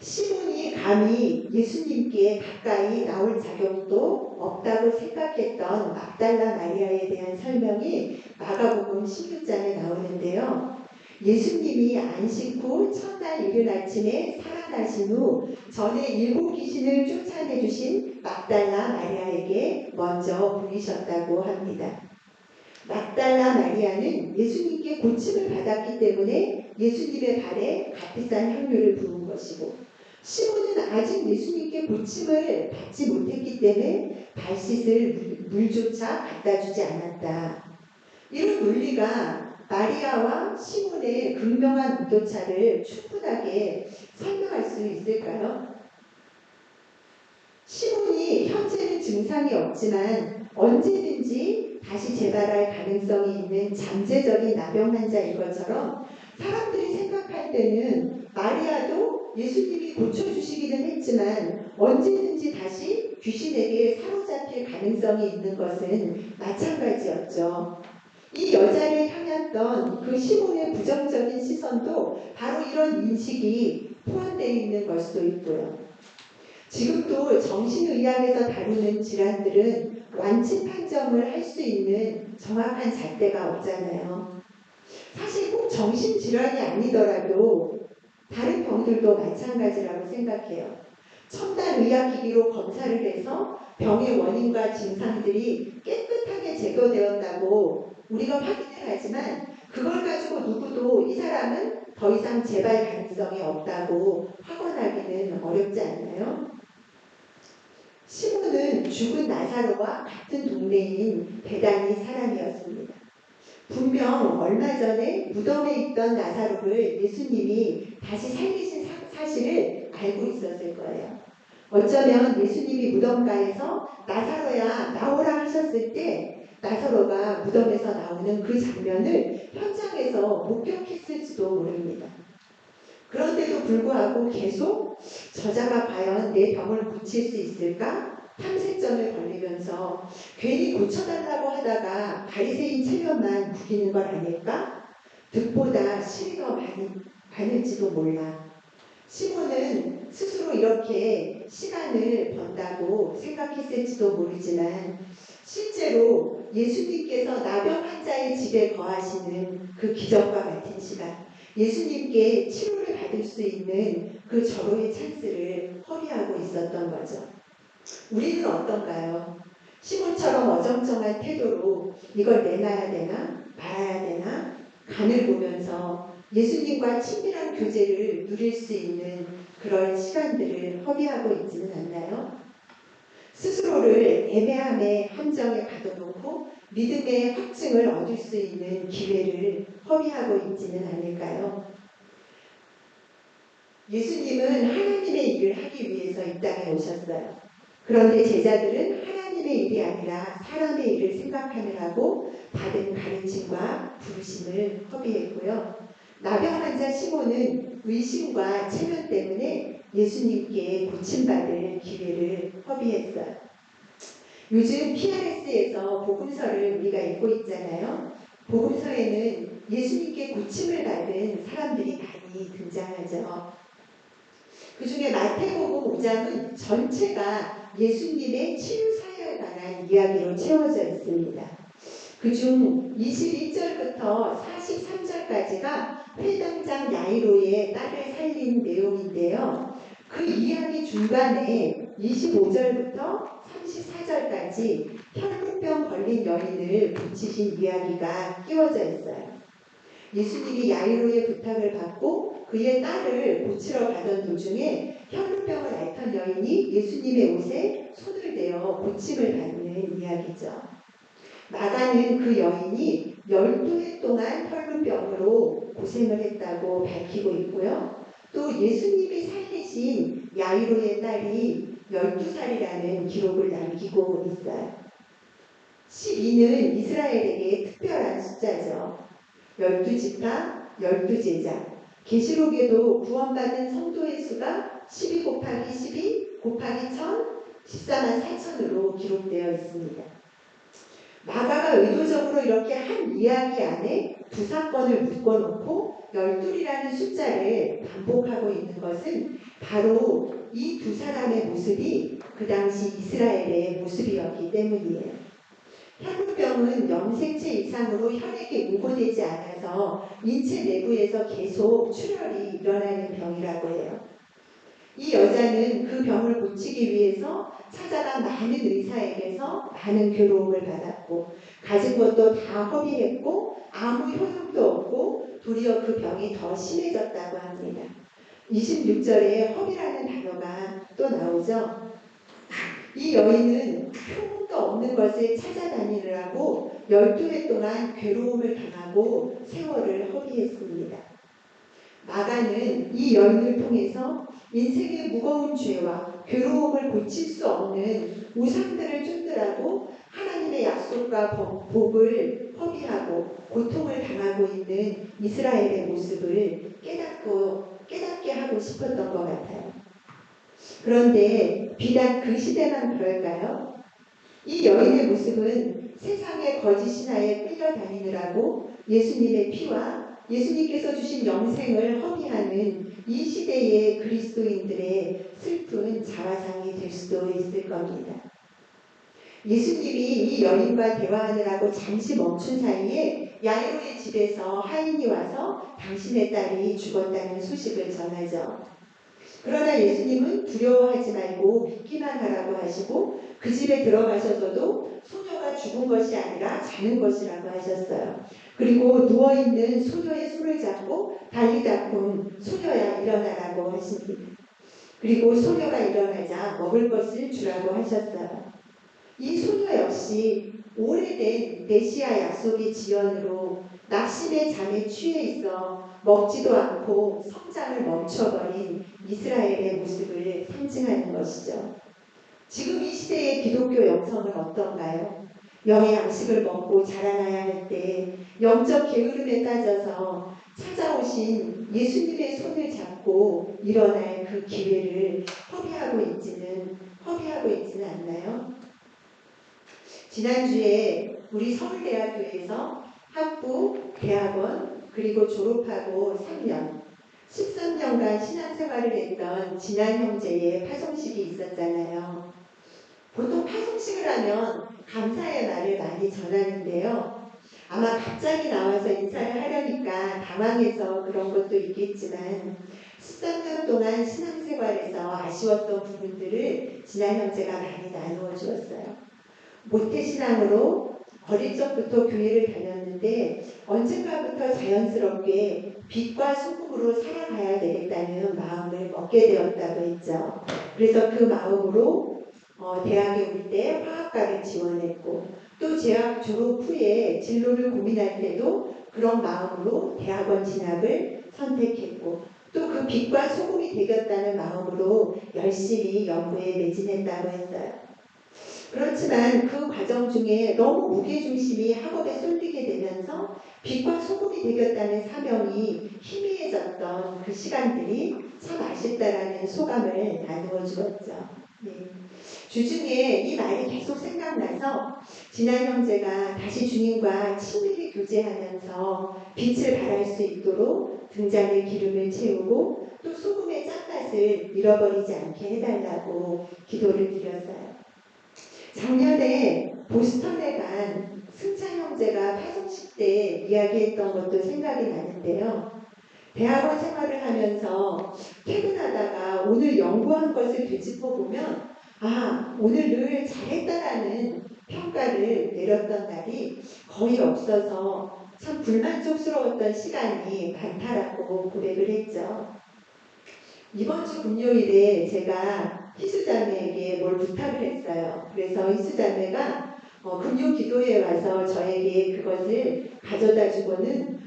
시몬이 감히 예수님께 가까이 나올 자격도 없다고 생각했던 막달라 마리아에 대한 설명이 마가복음 16장에 나오는데요. 예수님이 안식 후 첫날 이른 아침에 살아나신 후 전에 일곱 귀신을 쫓아내주신 막달라 마리아에게 먼저 보이셨다고 합니다. 막달라 마리아는 예수님께 고침을 받았기 때문에 예수님의 발에 값비싼 향유를 부은 것이고 시몬은 아직 예수님께 고침을 받지 못했기 때문에 발 씻을 물조차 갖다 주지 않았다. 이런 논리가 마리아와 시몬의 극명한 의도차를 충분하게 설명할 수 있을까요? 시몬이 현재는 증상이 없지만 언제든지 다시 재발할 가능성이 있는 잠재적인 나병 환자인 것처럼 사람들이 생각할 때는 마리아도 예수님이 고쳐주시기는 했지만 언제든지 다시 귀신에게 사로잡힐 가능성이 있는 것은 마찬가지였죠. 이 여자를 향했던 그 시몬의 부정적인 시선도 바로 이런 인식이 포함되어 있는 걸 수도 있고요. 지금도 정신의학에서 다루는 질환들은 완치 판정을 할 수 있는 정확한 잣대가 없잖아요. 사실 꼭 정신질환이 아니더라도 다른 병들도 마찬가지라고 생각해요. 첨단 의학기기로 검사를 해서 병의 원인과 증상들이 깨끗하게 제거되었다고 우리가 확인을 하지만 그걸 가지고 누구도 이 사람은 더 이상 재발 가능성이 없다고 확언하기는 어렵지 않나요? 시몬은 죽은 나사로와 같은 동네인 베다니 사람이었습니다. 분명 얼마 전에 무덤에 있던 나사로를 예수님이 다시 살리신 사실을 알고 있었을 거예요. 어쩌면 예수님이 무덤가에서 나사로야 나오라 하셨을 때 나사로가 무덤에서 나오는 그 장면을 현장에서 목격했을지도 모릅니다. 그런데도 불구하고 계속 저자가 과연 내 병을 고칠 수 있을까? 탐색전을 벌리면서 괜히 고쳐달라고 하다가 바리새인 체면만 부리는 걸 아닐까? 득보다 실이 더 많을지도 몰라. 시몬은 스스로 이렇게 시간을 번다고 생각했을지도 모르지만 실제로 예수님께서 나병 환자의 집에 거하시는 그 기적과 같은 시간, 예수님께 치료를 받을 수 있는 그 절호의 찬스를 허비하고 있었던 거죠. 우리는 어떤가요? 시몬처럼 어정쩡한 태도로 이걸 내놔야 되나 말아야 되나 하늘 보면서 예수님과 친밀한 교제를 누릴 수 있는 그런 시간들을 허비하고 있지는 않나요? 스스로를 애매함의 함정에 가둬놓고 믿음의 확증을 얻을 수 있는 기회를 허비하고 있지는 않을까요? 예수님은 하나님의 일을 하기 위해서 이 땅에 오셨어요. 그런데 제자들은 하나님의 일이 아니라 사람의 일을 생각하느라고 받은 가르침과 부르심을 허비했고요. 나병 환자 시몬은 의심과 체면 때문에 예수님께 고침받을 기회를 허비했어요. 요즘 PRS에서 복음서를 우리가 읽고 있잖아요. 복음서에는 예수님께 고침을 받은 사람들이 많이 등장하죠. 그 중에 마태복음 5장은 전체가 예수님의 치유 사역에 관한 이야기로 채워져 있습니다. 그중 21절부터 43절까지가 회당장 야이로의 딸을 살린 내용인데요. 그 이야기 중간에 25절부터 34절까지 혈루병 걸린 여인을 고치신 이야기가 끼워져 있어요. 예수님이 야이로의 부탁을 받고 그의 딸을 고치러 가던 도중에 혈루병을 앓던 여인이 예수님의 옷에 손을 대어 고침을 받는 이야기죠. 마가는 그 여인이 12해 동안 혈루병으로 고생을 했다고 밝히고 있고요. 또 예수님이 살리신 야이로의 딸이 12살이라는 기록을 남기고 있어요. 12는 이스라엘에게 특별한 숫자죠. 12지파, 12제자. 계시록에도 구원받은 성도의 수가 12 곱하기 12 곱하기 1000, 14만 4천으로 기록되어 있습니다. 마가가 의도적으로 이렇게 한 이야기 안에 두 사건을 묶어놓고 12이라는 숫자를 반복하고 있는 것은 바로 이 두 사람의 모습이 그 당시 이스라엘의 모습이었기 때문이에요. 혈루병은 염색체 이상으로 혈액이 우고되지 않아서 인체 내부에서 계속 출혈이 일어나는 병이라고 해요. 이 여자는 그 병을 고치기 위해서 찾아간 많은 의사에게서 많은 괴로움을 받았고 가진 것도 다 허비했고 아무 효용도 없고 도리어 그 병이 더 심해졌다고 합니다. 26절에 허비라는 단어가 또 나오죠. 이 여인은 효용도 없는 것을 찾아다니느라고 12해 동안 괴로움을 당하고 세월을 허비했습니다. 마가는 이 여인을 통해서 인생의 무거운 죄와 괴로움을 고칠 수 없는 우상들을 쫓느라고 하나님의 약속과 복을 허비하고 고통을 당하고 있는 이스라엘의 모습을 깨닫게 하고 싶었던 것 같아요. 그런데 비단 그 시대만 그럴까요? 이 여인의 모습은 세상의 거짓 신화에 끌려다니느라고 예수님의 피와 예수님께서 주신 영생을 허비하는 이 시대의 그리스도인들의 슬픈 자화상이 될 수도 있을 겁니다. 예수님이 이 여인과 대화하느라고 잠시 멈춘 사이에 야이로의 집에서 하인이 와서 당신의 딸이 죽었다는 소식을 전하죠. 그러나 예수님은 두려워하지 말고 믿기만 하라고 하시고 그 집에 들어가셔서도 소녀가 죽은 것이 아니라 자는 것이라고 하셨어요. 그리고 누워있는 소녀의 손을 잡고 달리다쿰 소녀야 일어나라고 하십니다. 그리고 소녀가 일어나자 먹을 것을 주라고 하셨어요. 이 소녀 역시 오래된 메시아 약속의 지연으로 낙심의 잠에 취해 있어 먹지도 않고 성장을 멈춰버린 이스라엘의 모습을 상징하는 것이죠. 지금 이 시대의 기독교 영성은 어떤가요? 영의 양식을 먹고 자라나야 할 때 영적 게으름에 빠져서 찾아오신 예수님의 손을 잡고 일어날 그 기회를 허비하고 있지는 않나요? 지난주에 우리 서울대학교에서 학부, 대학원, 그리고 졸업하고 3년, 13년간 신앙생활을 했던 진한 형제의 파송식이 있었잖아요. 보통 파송식을 하면 감사의 말을 많이 전하는데요. 아마 갑자기 나와서 인사를 하려니까 당황해서 그런 것도 있겠지만 13년 동안 신앙생활에서 아쉬웠던 부분들을 진한 형제가 많이 나누어 주었어요. 모태신앙으로 어릴 적부터 교회를 다녔는데 언젠가부터 자연스럽게 빛과 소금으로 살아가야 되겠다는 마음을 먹게 되었다고 했죠. 그래서 그 마음으로 대학에 올 때 화학과를 지원했고 또 대학 졸업 후에 진로를 고민할 때도 그런 마음으로 대학원 진학을 선택했고 또 그 빛과 소금이 되겠다는 마음으로 열심히 연구에 매진했다고 했어요. 그렇지만 그 과정 중에 너무 무게중심이 학업에 쏠리게 되면서 빛과 소금이 되겠다는 사명이 희미해졌던 그 시간들이 참 아쉽다라는 소감을 나누어 주었죠. 네. 주중에 이 말이 계속 생각나서 진한 형제가 다시 주님과 친밀히 교제하면서 빛을 발할 수 있도록 등잔에 기름을 채우고 또 소금의 짠맛을 잃어버리지 않게 해달라고 기도를 드렸어요. 작년에 보스턴에 간 승찬 형제가 파송식 때 이야기했던 것도 생각이 나는데요. 대학원 생활을 하면서 퇴근하다가 오늘 연구한 것을 되짚어보면 오늘 늘 잘했다라는 평가를 내렸던 날이 거의 없어서 참 불만족스러웠던 시간이 많다라고 고백을 했죠. 이번 주 금요일에 제가 희수자매에게 뭘 부탁을 했어요. 그래서 희수자매가 금요 기도회에 와서 저에게 그것을 가져다 주고는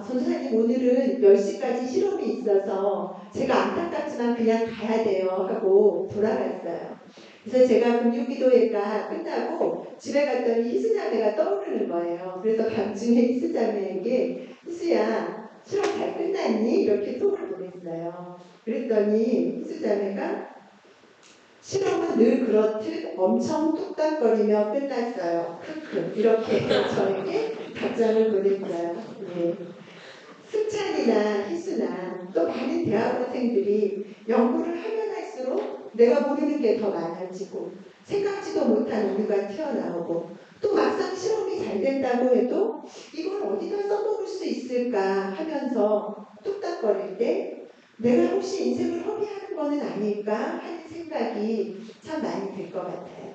선생님 오늘은 10시까지 실험이 있어서 제가 안타깝지만 그냥 가야 돼요 하고 돌아갔어요. 그래서 제가 금요 기도회가 끝나고 집에 갔더니 희수자매가 떠오르는 거예요. 그래서 밤중에 희수자매에게 희수야 실험 잘 끝났니? 이렇게 톡을 보냈어요. 그랬더니 희수자매가 실험은 늘 그렇듯 엄청 뚝딱거리며 끝났어요. 크크 이렇게 저에게 답장을 보냈어요. 네. 승찬이나 희수나 또 많은 대학원생들이 연구를 하면 할수록 내가 모르는 게 더 많아지고 생각지도 못한 오류가 튀어나오고 또 막상 실험이 잘 된다고 해도 이걸 어디다 써먹을 수 있을까 하면서 뚝딱거릴 때 내가 혹시 인생을 허비하는 거는 아닐까 하는 생각이 참 많이 들 것 같아요.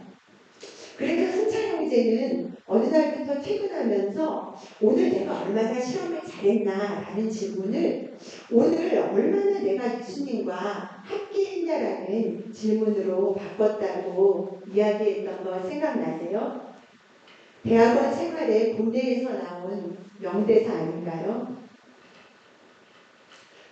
그래서 승찬 형제는 어느 날부터 퇴근하면서 오늘 내가 얼마나 실험을 잘했나 라는 질문을 오늘 얼마나 내가 예수님과 함께 했냐라는 질문으로 바꿨다고 이야기했던 거 생각나세요? 대학원 생활에 군대에서 나온 명대사 아닌가요?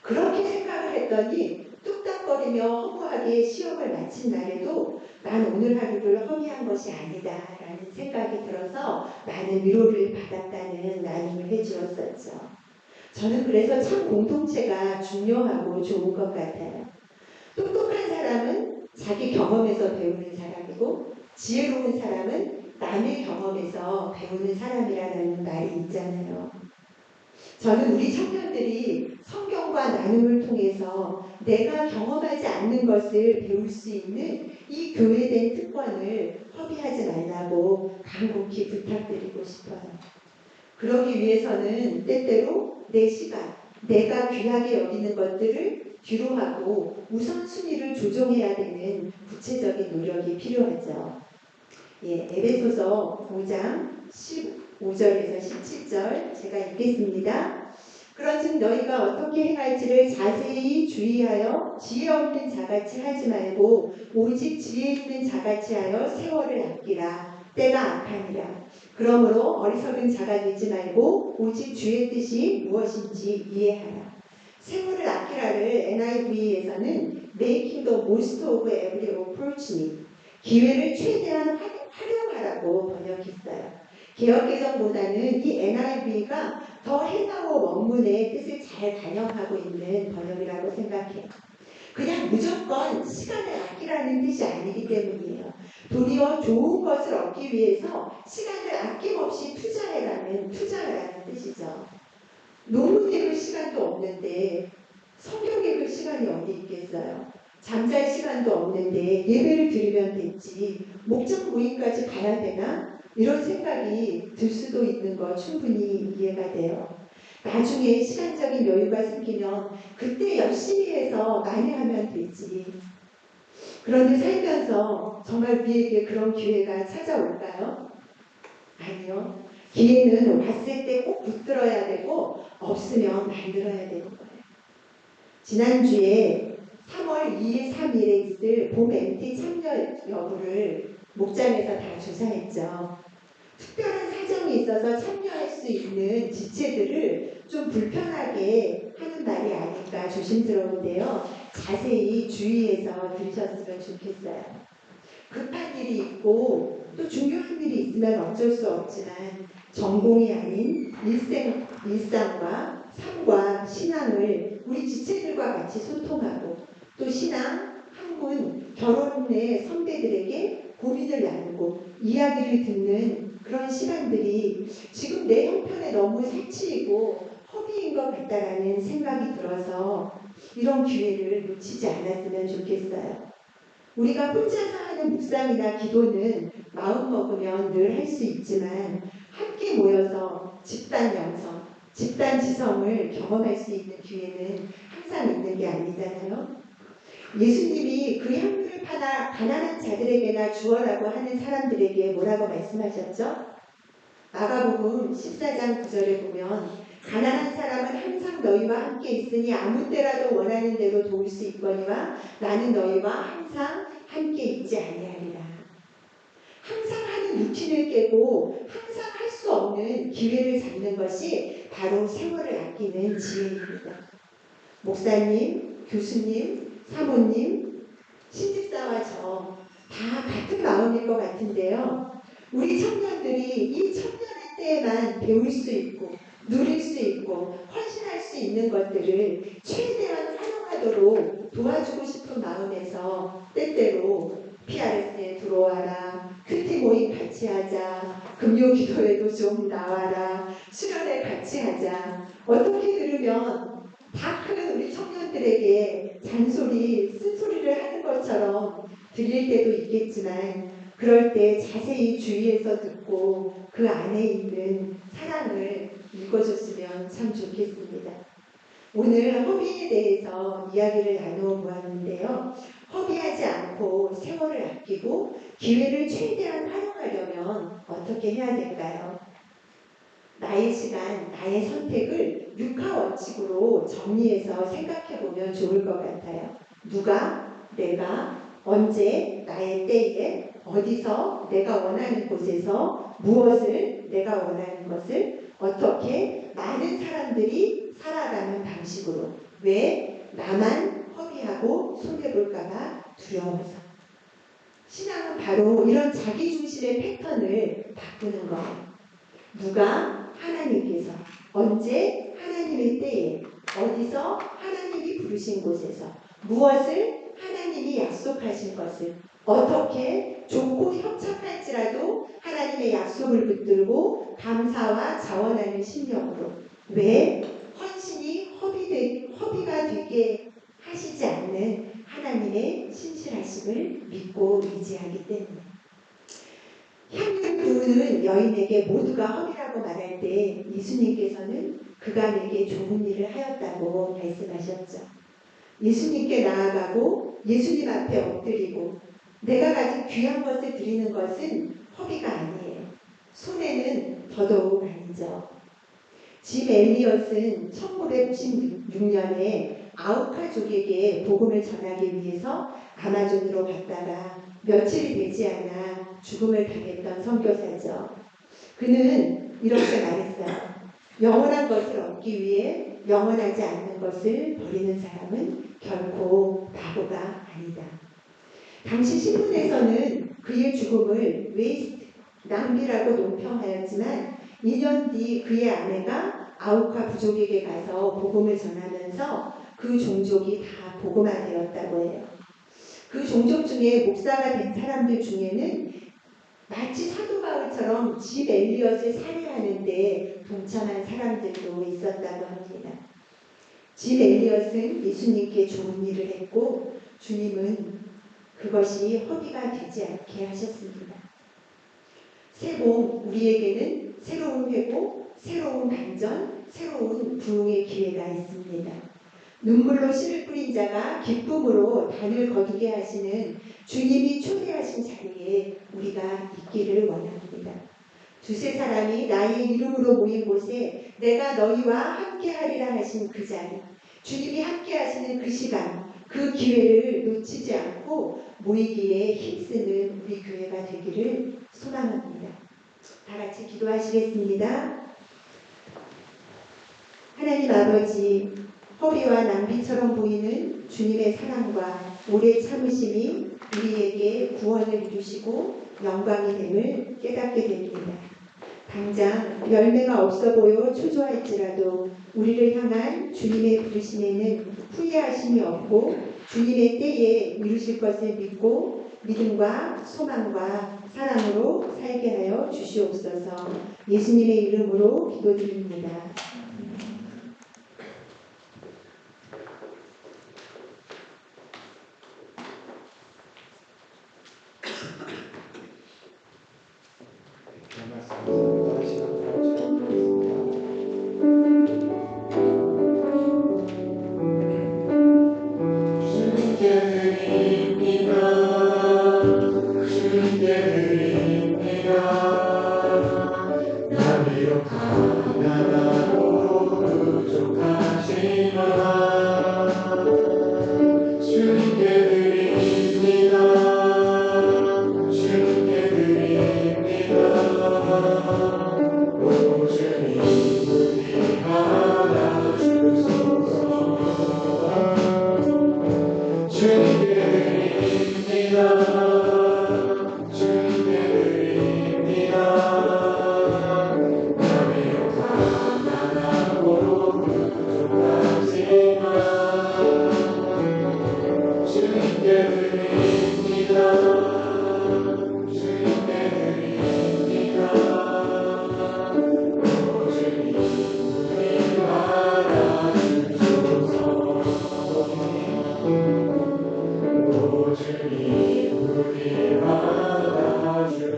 그렇게 생각을 했더니 뚝딱거리며 허무하게 시험을 마친 날에도 난 오늘 하루를 허비한 것이 아니다 라는 생각이 들어서 많은 위로를 받았다는 나눔을 해주었었죠. 저는 그래서 참 공동체가 중요하고 좋은 것 같아요. 똑똑한 사람은 자기 경험에서 배우는 사람이고 지혜로운 사람은 남의 경험에서 배우는 사람이라는 말이 있잖아요. 저는 우리 청년들이 성경과 나눔을 통해서 내가 경험하지 않는 것을 배울 수 있는 이 교회된 특권을 허비하지 말라고 간곡히 부탁드리고 싶어요. 그러기 위해서는 때때로 내 시간, 내가 귀하게 여기는 것들을 뒤로 하고 우선순위를 조정해야 되는 구체적인 노력이 필요하죠. 에베소서 5장 15절에서 17절 제가 읽겠습니다. 그런즉 너희가 어떻게 행할지를 자세히 주의하여 지혜 없는 자같이 하지 말고 오직 지혜 있는 자같이 하여 세월을 아끼라. 때가 악하니라. 그러므로 어리석은 자가 되지 말고 오직 주의 뜻이 무엇인지 이해하라. 세월을 아끼라를 NIV에서는 Making the most of every opportunity, 기회를 최대한 활용하라고 번역했어요. 개역개정보다는 이 NIV가 더 해상어 원문의 뜻을 잘 반영하고 있는 번역이라고 생각해요. 그냥 무조건 시간을 아끼라는 뜻이 아니기 때문이에요. 도리어 좋은 것을 얻기 위해서 시간을 아낌없이 투자하라는 뜻이죠. 논문 읽을 시간도 없는데 성경 읽을 시간이 어디 있겠어요. 잠잘 시간도 없는데 예배를 드리면 됐지 목장 모임까지 가야 되나? 이런 생각이 들 수도 있는 거 충분히 이해가 돼요. 나중에 시간적인 여유가 생기면 그때 열심히 해서 많이 하면 되지. 그런데 살면서 정말 우리에게 그런 기회가 찾아올까요? 아니요. 기회는 왔을 때 꼭 붙들어야 되고 없으면 만들어야 되는 거예요. 지난주에 3월 2일, 3일에 있을 봄 MT 참여 여부를 목장에서 다 조사했죠. 특별한 사정이 있어서 참여할 수 있는 지체들을 좀 불편하게 하는 말이 아닐까 조심스러운데요. 자세히 주의해서 들으셨으면 좋겠어요. 급한 일이 있고 또 중요한 일이 있으면 어쩔 수 없지만 전공이 아닌 일상과 삶과 신앙을 우리 지체들과 같이 소통하고 또 신앙, 학문, 결혼의 선배들에게 고민을 나누고 이야기를 듣는 그런 시간들이 지금 내 형편에 너무 사치이고 허비인 것 같다라는 생각이 들어서 이런 기회를 놓치지 않았으면 좋겠어요. 우리가 혼자서 하는 묵상이나 기도는 마음 먹으면 늘 할 수 있지만 함께 모여서 집단 영성, 집단 지성을 경험할 수 있는 기회는 항상 있는 게 아니잖아요. 예수님이 그 향유를 파나 가난한 자들에게나 주어라고 하는 사람들에게 뭐라고 말씀하셨죠? 마가복음 14장 9절에 보면 가난한 사람은 항상 너희와 함께 있으니 아무 때라도 원하는 대로 도울 수 있거니와 나는 너희와 항상 함께 있지 아니하리라. 항상 하는 루틴을 깨고 항상 할 수 없는 기회를 잡는 것이 바로 세월을 아끼는 지혜입니다. 목사님, 교수님, 사모님, 신집사와 저 다 같은 마음일 것 같은데요. 우리 청년들이 이 청년의 때에만 배울 수 있고 누릴 수 있고 헌신할 수 있는 것들을 최대한 활용하도록 도와주고 싶은 마음에서 때때로 PRS에 들어와라, 큐티 모임 같이 하자, 금요 기도회도 좀 나와라, 수련회 같이 하자. 어떻게 들으면 다 큰 우리 청년들에게 잔소리, 쓴소리를 하는 것처럼 들릴 때도 있겠지만 그럴 때 자세히 주의해서 듣고 그 안에 있는 사랑을 읽어줬으면 참 좋겠습니다. 오늘 허비에 대해서 이야기를 나누어 보았는데요. 허비하지 않고 세월을 아끼고 기회를 최대한 활용하려면 어떻게 해야 될까요? 나의 시간, 나의 선택을 6하 원칙으로 정리해서 생각해 보면 좋을 것 같아요. 누가, 내가, 언제, 나의 때에, 어디서, 내가 원하는 곳에서, 무엇을, 내가 원하는 것을, 어떻게 많은 사람들이 살아가는 방식으로. 왜? 나만 허비하고 손해볼까봐 두려워서. 신앙은 바로 이런 자기중심의 패턴을 바꾸는 거예요. 누가? 하나님께서. 언제? 하나님의 때에. 어디서? 하나님이 부르신 곳에서. 무엇을? 하나님이 약속하신 것을. 어떻게? 좋고 협착할지라도 하나님의 약속을 붙들고 감사와 자원하는 심령으로. 왜? 헌신이 허비가 되게 하시지 않는 하나님의 신실하심을 믿고 의지하기 때문에. 향유 부는 여인에게 모두가 허비라고 말할 때 예수님께서는 그가 내게 좋은 일을 하였다고 말씀하셨죠. 예수님께 나아가고 예수님 앞에 엎드리고 내가 가진 귀한 것을 드리는 것은 허비가 아니에요. 손해는 더더욱 아니죠. 짐 엘리엇은 1996년에 아우카족에게 복음을 전하기 위해서 아마존으로 갔다가 며칠이 되지 않아 죽음을 당했던 선교사죠. 그는 이렇게 말했어요. 영원한 것을 얻기 위해 영원하지 않는 것을 버리는 사람은 결코 바보가 아니다. 당시 신문에서는 그의 죽음을 웨이스트, 낭비라고 논평하였지만 2년 뒤 그의 아내가 아우카 부족에게 가서 복음을 전하면서 그 종족이 다 복음화되었다고 해요. 그 종족 중에 목사가 된 사람들 중에는 마치 사도 바울처럼 짐 엘리엇을 살해하는데 동참한 사람들도 있었다고 합니다. 짐 엘리엇은 예수님께 좋은 일을 했고 주님은 그것이 허비가 되지 않게 하셨습니다. 새봄 우리에게는 새로운 회복, 새로운 반전, 새로운 부흥의 기회가 있습니다. 눈물로 씨를 뿌린 자가 기쁨으로 단을 거두게 하시는 주님이 초대하신 자리에 우리가 있기를 원합니다. 두세 사람이 나의 이름으로 모인 곳에 내가 너희와 함께하리라 하신 그 자리, 주님이 함께하시는 그 시간, 그 기회를 놓치지 않고 모이기에 힘쓰는 우리 교회가 되기를 소망합니다. 다 같이 기도하시겠습니다. 하나님 아버지, 허비와 낭비처럼 보이는 주님의 사랑과 오래 참으심이 우리에게 구원을 이루시고 영광이 됨을 깨닫게 됩니다. 당장 열매가 없어 보여 초조할지라도 우리를 향한 주님의 부르심에는 후회하심이 없고 주님의 때에 이루실 것을 믿고 믿음과 소망과 사랑으로 살게 하여 주시옵소서. 예수님의 이름으로 기도드립니다. 말씀 감사합니다. 시간 가지도록 하겠습니다. 주님께 드립니다. 주님께 드립니다. 나 비록 가난하고 부족하지만 주님께 드립니다. 주님께 드립니다. 오 주님 우리 하나 주소서. 주님께 드립니다. 주님께 드립니다. 나 비록 가난하고 부족하지만 주님께 드립니다. 주님께 드립니다. 오 주님 우리 알아주소서. 오 주님 우리 알아주소서.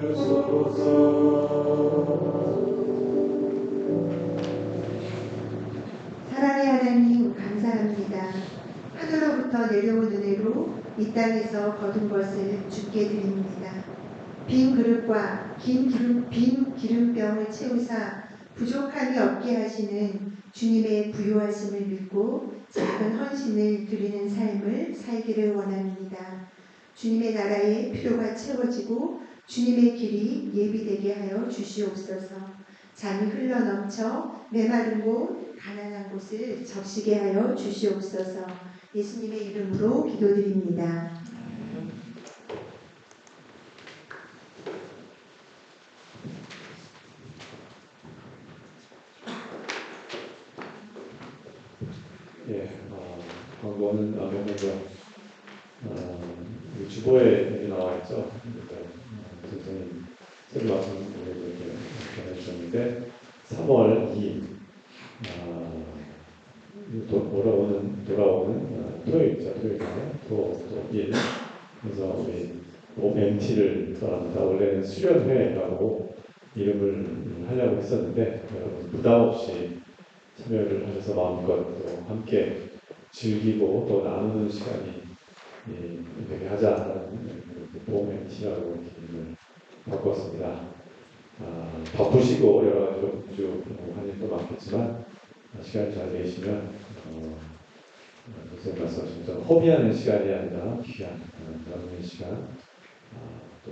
사랑의 하나님 감사합니다. 하늘로부터 내려온 은혜로 이 땅에서 거둔 것을 주께 드립니다. 빈 그릇과 빈 기름병을 채우사 부족함이 없게 하시는 주님의 부요하심을 믿고 작은 헌신을 드리는 삶을 살기를 원합니다. 주님의 나라의 필요가 채워지고 주님의 길이 예비되게 하여 주시옵소서. 잠이 흘러넘쳐 메마른 곳, 가난한 곳을 적시게 하여 주시옵소서. 예수님의 이름으로 기도드립니다. 예, 광고는 몇 먼저 우리 주보에 여기 나와 있죠. 선생님 새로 말씀 이렇게 전해주셨는데 3월 2일 돌아오는 토요일이죠. 토요일 그래서 우리 MT를 떠납니다. 원래는 수련회라고 이름을 하려고 했었는데 여러분 부담 없이 참여를 하셔서 마음껏 또 함께 즐기고 또 나누는 시간이 되게 하자는 보험 MT라고 이름을 바꿨습니다. 바쁘시고 여러 가지 주 할 일도 많겠지만 시간 잘 내시면 선생님 말씀하신 허비하는 시간이 아니라 귀한 나누는 시간 또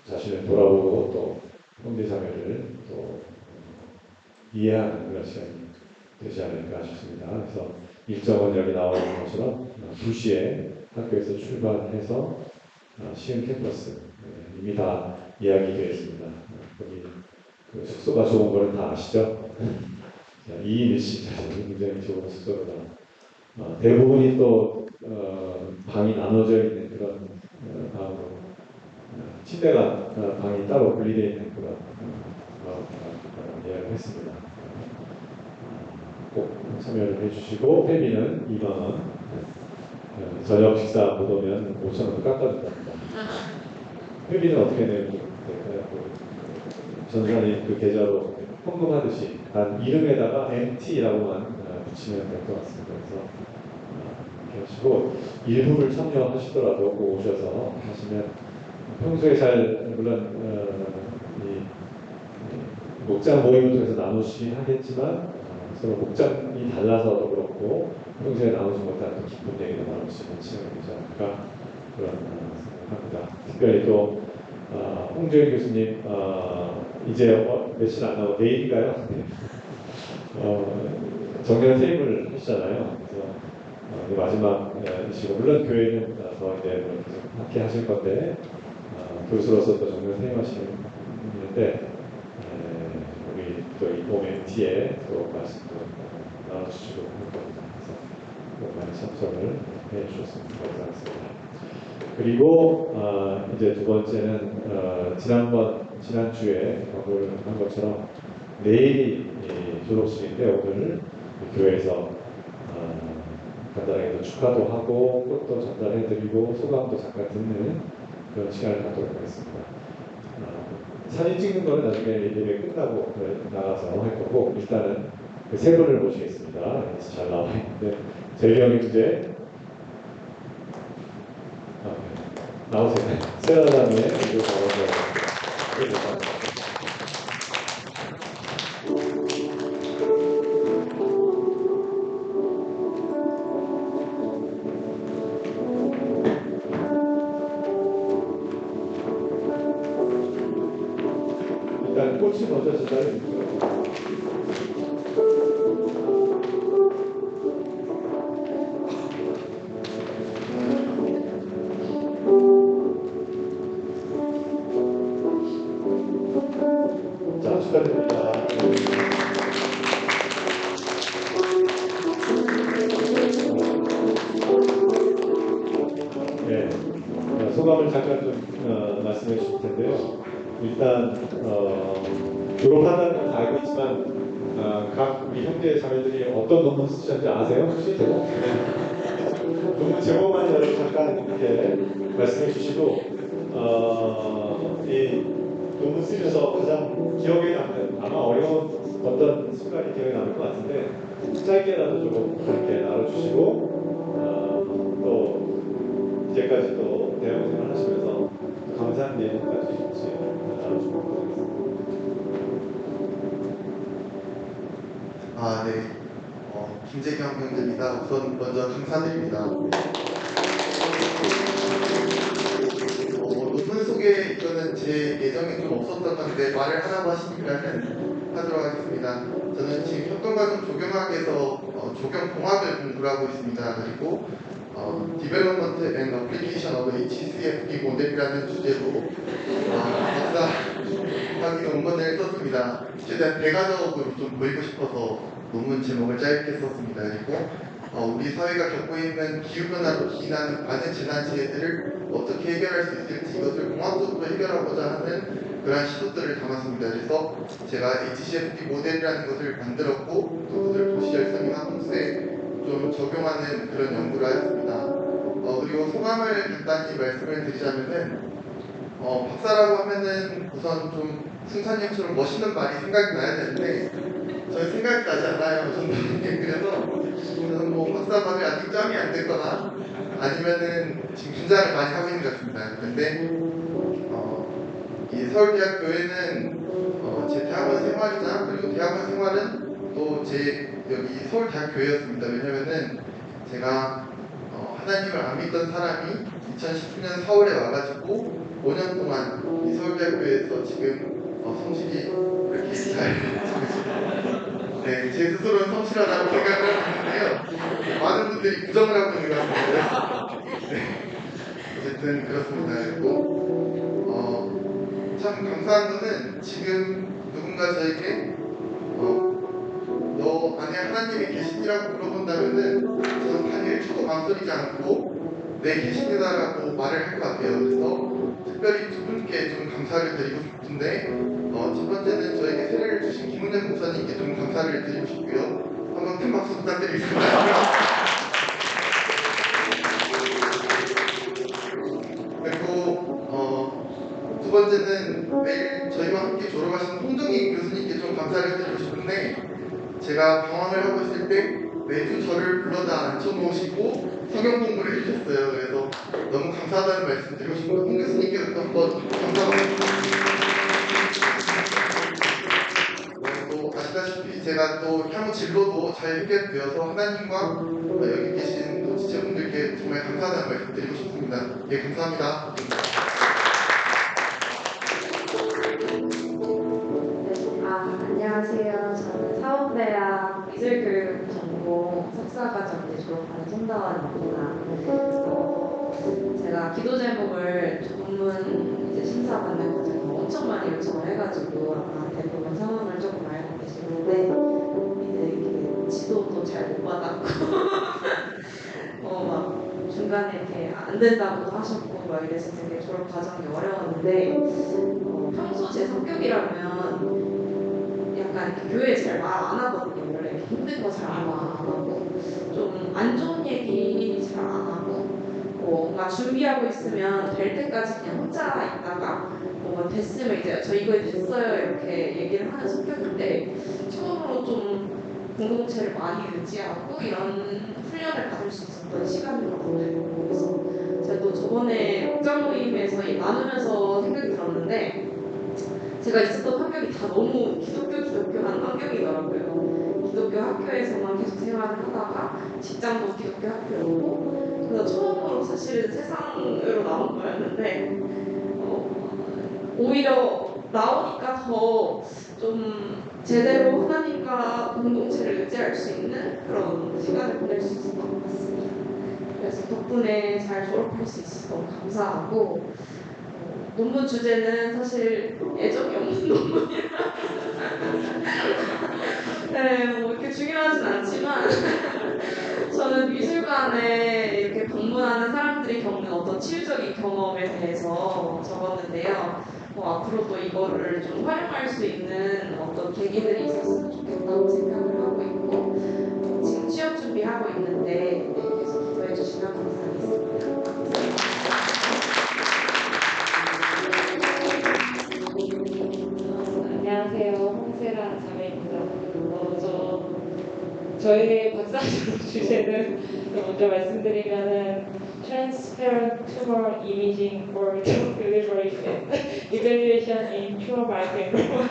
자신을 돌아보고 또 형제자매를 또 이해하는 그런 시간이 되지 않을까 싶습니다. 그래서 일정은 여기 나와 있는 것처럼 2시에 학교에서 출발해서 시흥 캠퍼스 이미 다 예약이 되어 있습니다. 거기 그 숙소가 좋은 거는 다 아시죠? 2인 1실 굉장히 좋은 숙소로다. 대부분이 또 방이 나눠져 있는 그런 방으로 침대가 방이 따로 분리되어 있는 그런 예약을 했습니다. 꼭 참여를 해주시고 회비는 2만 원, 저녁 식사 못 오면 5천 원 깎아준답니다. 회비는 어떻게 내면 될까요? 전산이 그 계좌로 현금하듯이 단 이름에다가 MT라고만 붙이면 될 것 같습니다. 그래서 이렇게 하시고 일부를 참여하시더라도 꼭 오셔서 하시면 평소에 잘 물론 이 목장 모임을 통해서 나누시긴 하겠지만 서로 목장이 달라서도 그렇고 평소에 나누지 못한 또 깊은 얘기를 나눌 수 있는 시간이 되지 않을까 그런 생각합니다. 특별히 또 홍주현 교수님 이제 며칠 안 남아 내일인가요? 정년 퇴임을 하시잖아요. 그래서 마지막이시고 물론 교회는 더 이제 계속 함께 하실 건데 교수로서 또 정년 퇴임하시는데 우리 또 이 모멘티에 또 말씀도 나눠주시고 할 겁니다. 그래서 꼭 많이 참석을 해주셨으면 감사하겠습니다. 그리고 이제 두 번째는 지난주에 언급한 것처럼 내일이 졸업식인데 오늘 교회에서 간단하게 또 축하도 하고 꽃도 전달해드리고 소감도 잠깐 듣는 그런 시간을 갖도록 하겠습니다. 사진 찍는 거는 나중에 예배 끝나고 나가서 할 거고 일단은 그 세 분을 모시겠습니다. 잘 나와 있는데 재리 형이 이제 나오세요. 세라담의 이거 나와서 일단 꽃이 먼저 전달해주세요. 자, 축하드립니다. 네, 소감을 잠깐 좀 말씀해 주실 텐데요. 일단 졸업한다는 건 다 알고 있지만 각 우리 형제 자매들이 어떤 논문 쓰셨는지 아세요? 혹시 논문 제목만 여러분 잠깐 이렇게 말씀해 주시고 이 논문 쓰면서 가장 기억에 남는 아마 어려운 어떤 순간이 기억에 남을 것 같은데 짧게라도 조금 이렇게 나눠주시고 또 이제까지 또 대학생활 하시면서 감사한 내용까지 같이 나눠주시면 감사하겠습니다. 네. 김재경 형제입니다. 우선 먼저 감사드립니다. 논문 소개 이거는 제 예정에 좀 없었던 건데 말을 하라고 하시니까는 하도록 하겠습니다. 저는 지금 협동과정 조경학에서 조경공학을 공부를 하고 있습니다. 그리고 Development and Application of HCFP 모델이라는 주제로 박사학위 논문을 썼습니다. 최대한 대가적으로 좀 보이고 싶어서 논문 제목을 짧게 썼습니다. 그리고 우리 사회가 겪고 있는 기후변화로 기인하는 많은 재난지혜들을 어떻게 해결할 수 있을지 이것을 공학적으로 해결하고자 하는 그런 시도들을 담았습니다. 그래서 제가 HCFP 모델이라는 것을 만들었고 또 그것을 도시열성이나 홍수에 좀 적용하는 그런 연구를 하였습니다. 그리고 소감을 간단히 말씀을 드리자면은 박사라고 하면은 우선 좀 승찬이 형처럼 멋있는 말이 생각이 나야 되는데 저는 생각이 나지 않아요. 그래서 저는 뭐 박사학위 아직 짬이 안 됐거나 아니면은 지금 긴장을 많이 하고 있는 것 같습니다. 그런데 이 서울대학교에는 제 대학원 생활이나 그리고 대학원 생활은 또 제 여기 서울대학교였습니다. 왜냐면은 제가 하나님을 안 믿던 사람이 2019년 4월에 와가지고 5년 동안 이 서울대학교에서 지금 성실히 이렇게 잘 네, 제 스스로는 성실하다고 생각을 하는데요. 많은 분들이 부정을 하고 있는 것 같은데 네. 어쨌든 그렇습니다. 그리고 참 감사한 거는 지금 누군가 저에게 너 안에 하나님이 계시니라고 물어본다면은 저는 단 1초도 망설이지 않고 네 계십니다라고 말을 할 것 같아요. 그래서 특별히 두 분께 좀 감사를 드리고 싶은데 첫 번째는 저에게 세례를 주신 김은현 목사님께 좀 감사를 드리고 싶고요. 한번 큰 박수 부탁드리겠습니다. 그리고 두 번째는 매일 저희와 함께 졸업하신 홍정희 교수님께 좀 감사를 드리고 싶은데 제가 방황을 하고 있을 때 매주 저를 불러다 앉혀놓으시고 성경 공부를 해주셨어요. 그래서 너무 감사하다는 말씀 드리고 싶고 홍 교수님께도 한번 감사합니다. 제가 또 향후 진로도 잘 해결되어서 하나님과 여기 계신 또 지체분들께 정말 감사하다는 말씀 드리고 싶습니다. 예, 감사합니다. 안녕하세요. 저는 사원대학 미술교육 전공 석사과정 이제 졸업하는 송다원입니다. 제가 기도 제목을 전문 이제 심사받는 과정에서 엄청 많이 요청을 해가지고 아마 대부분 상황을 조금 알고 계시는데 이제 이렇게 지도도 잘 못 받았고 막 중간에 이렇게 안 된다고도 하셨고 막 이래서 되게 졸업 과정이 어려웠는데 평소 제 성격이라면 약간 이렇게 교회에 잘 말 안 하거든요. 원래 이렇게 힘든 거 잘 안 하고 좀 안 좋은 얘기 잘 안 하고 뭔가 준비하고 있으면 될 때까지 그냥 혼자 있다가 뭔가 됐으면 이제 저 이거 됐어요 이렇게 얘기를 하는 성격인데 처음으로 좀 공동체를 많이 유지하고 이런 훈련을 받을 수 있었던 시간인 것 같아요. 그래서 제가 또 저번에 목장 모임에서 나누면서 생각이 들었는데 제가 있었던 환경이 다 너무 기독교한 환경이더라고요. 기독교 학교에서만 계속 생활을 하다가 직장도 기독교 학교였고 그래서 처음으로 사실은 세상으로 나온 거였는데 오히려 나오니까 더 좀 제대로 하나님과 공동체를 유지할 수 있는 그런 시간을 보낼 수 있었던 것 같습니다. 그래서 덕분에 잘 졸업할 수 있어서 너무 감사하고 논문 주제는 사실 애정이 없는 논문이라 네, 뭐 이렇게 중요하진 않지만 저는 미술관에 이렇게 방문하는 사람들이 겪는 어떤 치유적인 경험에 대해서 적었는데요. 앞으로도 이거를 좀 활용할 수 있는 어떤 계기들이 있었으면 좋겠다고 생각을 하고 있고 지금 취업 준비하고 있는데 계속 기도해 주시면 감사하겠습니다. 안녕하세요. 홍세라 자매입니다. 저희의 박사학위 주제는 먼저 말씀드리면은 Transparent Tumor Imaging for Evaluation in Tumor Microenvironment.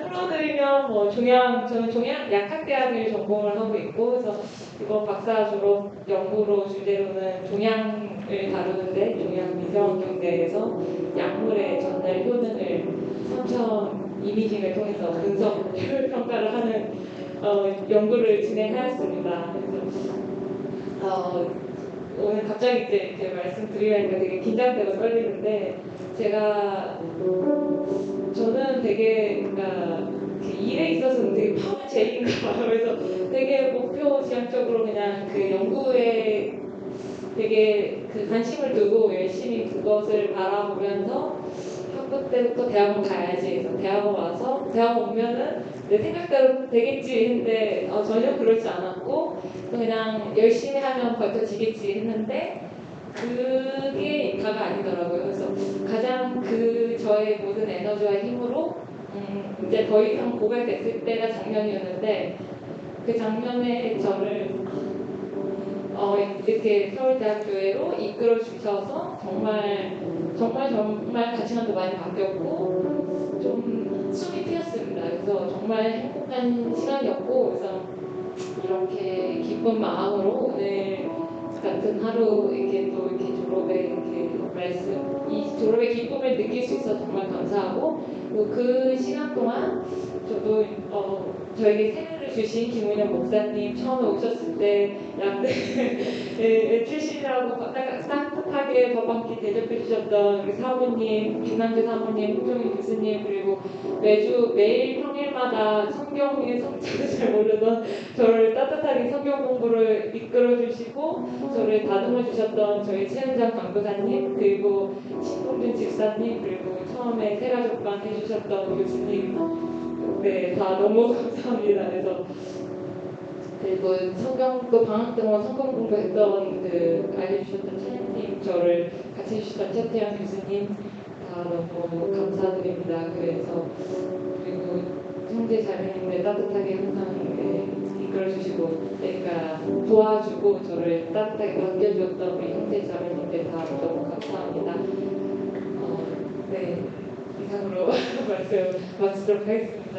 풀어드리면 저는 종양 약학대학을 전공을 하고 있고 그래서 이번 박사 졸업 연구로 주제로는 종양을 다루는데 종양 미세환경대에서 약물의 전달 효능을 3차원 이미징을 통해서 분석 효율 평가를 하는 연구를 진행하였습니다. 그래서 오늘 갑자기 이제 말씀드리려니까 되게 긴장되고 떨리는데 저는 되게 일에 있어서는 되게 파워제인가 봐요. 그래서 되게 목표 지향적으로 그냥 그 연구에 되게 관심을 두고 열심히 그것을 바라보면서 학부 때부터 대학원 가야지 해서 대학원 와서 대학원 오면은 내 생각대로 되겠지 했는데 전혀 그렇지 않았고 그냥 열심히 하면 버텨지겠지 했는데 그게 다가 아니더라고요. 그래서 가장 저의 모든 에너지와 힘으로 이제 더 이상 고백됐을 때가 작년이었는데 그 작년에 저를 이렇게 서울대학교회로 이끌어 주셔서 정말 가치관도 많이 바뀌었고 좀 숨이 트였습니다. 그래서 정말 행복한 시간이었고 그래서 이렇게 기쁜 마음으로 오늘 같은 하루 이렇게 졸업의 이 졸업의 기쁨을 느낄 수 있어서 정말 감사하고 그 시간 동안 저도 저에게 세례를 주신 김은영 목사님 처음에 오셨을 때 양대 출신이라고 따뜻하게 밥 한 끼 대접해 주셨던 우리 사모님, 김남재 사모님, 홍종희 교수님 그리고 매일 평일마다 성경의 성자를 잘 모르던 저를 따뜻하게 성경 공부를 이끌어 주시고 저를 다듬어 주셨던 저희 최은장 강도사님 그리고 신동준 집사님 그리고 처음에 세가족방 해주셨던 교수님 다 너무 감사합니다. 그리고 성경도 방학 동안 성경 공부했던 알려주셨던 찬양팀 저를 같이 해주셨던 최태양 교수님 다 너무 감사드립니다. 그리고 형제 자매님들 따뜻하게 항상 이끌어주시고 도와주고 저를 따뜻하게 반겨주었던 우리 형제 자매님들 다 너무 감사합니다. 이상으로 말씀 마치도록 하겠습니다.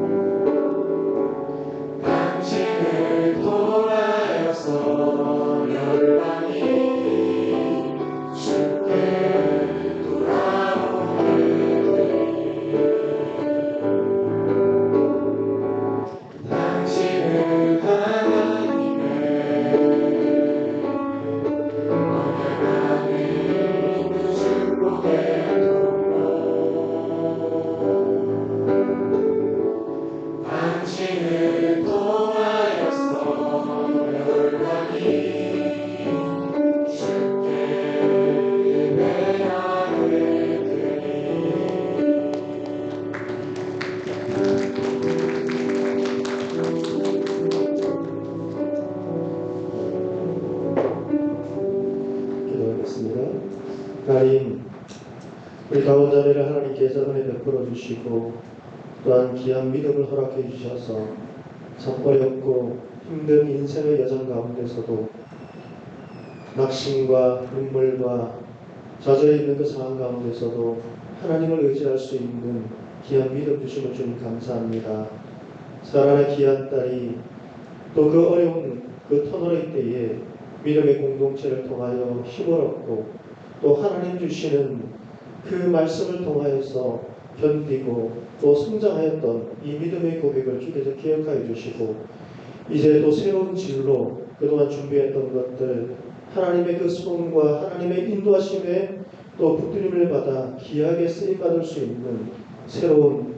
자매를 하나님께서 은혜 베풀어 주시고 또한 귀한 믿음을 허락해 주셔서 참 어렵고 힘든 인생의 여정 가운데서도 낙심과 눈물과 좌절해 있는 그 상황 가운데서도 하나님을 의지할 수 있는 귀한 믿음 주심을 주님 감사합니다. 사랑하는 귀한 딸이 또 그 어려운 그 터널의 때에 믿음의 공동체를 통하여 힘을 얻고 또 하나님 주시는 그 말씀을 통하여서 견디고 또 성장하였던 이 믿음의 고백을 주께서 기억하여 주시고 이제 또 새로운 진로 그동안 준비했던 것들 하나님의 그 손과 하나님의 인도하심에 또 붙들림을 받아 귀하게 쓰임받을 수 있는 새로운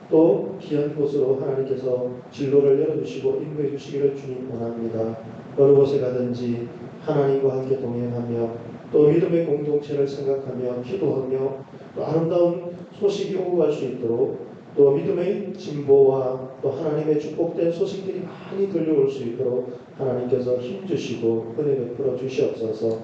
또 귀한 곳으로 하나님께서 진로를 열어주시고 인도해 주시기를 주님 원합니다. 어느 곳에 가든지 하나님과 함께 동행하며 또 믿음의 공동체를 생각하며 기도하며 또 아름다운 소식이 오고 갈 수 있도록 또 믿음의 진보와 또 하나님의 축복된 소식들이 많이 들려올 수 있도록 하나님께서 힘주시고 은혜 베풀어 주시옵소서.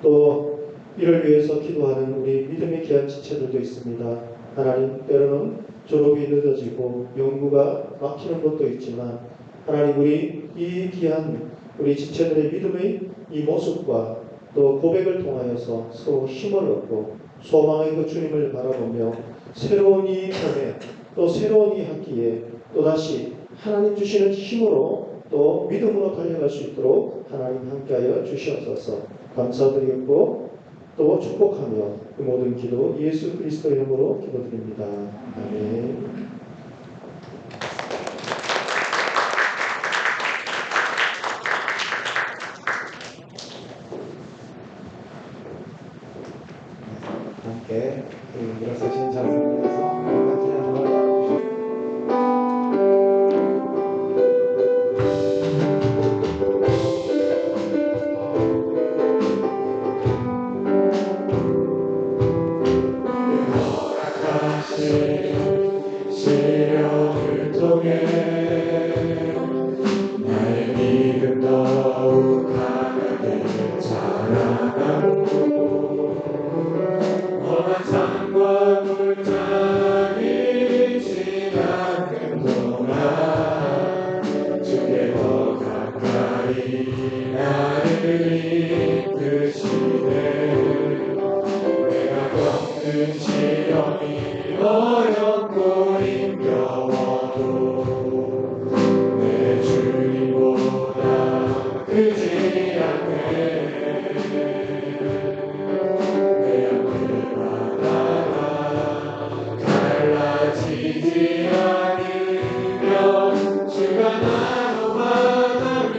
또 이를 위해서 기도하는 우리 믿음의 귀한 지체들도 있습니다. 하나님 때로는 졸업이 늦어지고 연구가 막히는 것도 있지만 하나님 우리 이 귀한 우리 지체들의 믿음의 이 모습과 또 고백을 통하여서 서로 힘을 얻고 소망의 그 주님을 바라보며 새로운 이 편에 또 새로운 이 학기에 또다시 하나님 주시는 힘으로 또 믿음으로 달려갈 수 있도록 하나님 함께하여 주시옵소서. 감사드리고 또 축복하며 그 모든 기도 예수 그리스도 이름으로 기도드립니다. 아멘. 함께 일어서신 자리에서 같이 한번 시련을 통해 나의 믿음 더욱 강하게 자라나고 험한 산과 물장이 지나는 동안 주께 더 가까이 나를 이끄시네. 내가 겪는 시련이 어렵고 힘겨워도 내 주님보다 크지 않네. 내 앞을 바라봐 갈라지지 않으며 주가 나로 바다를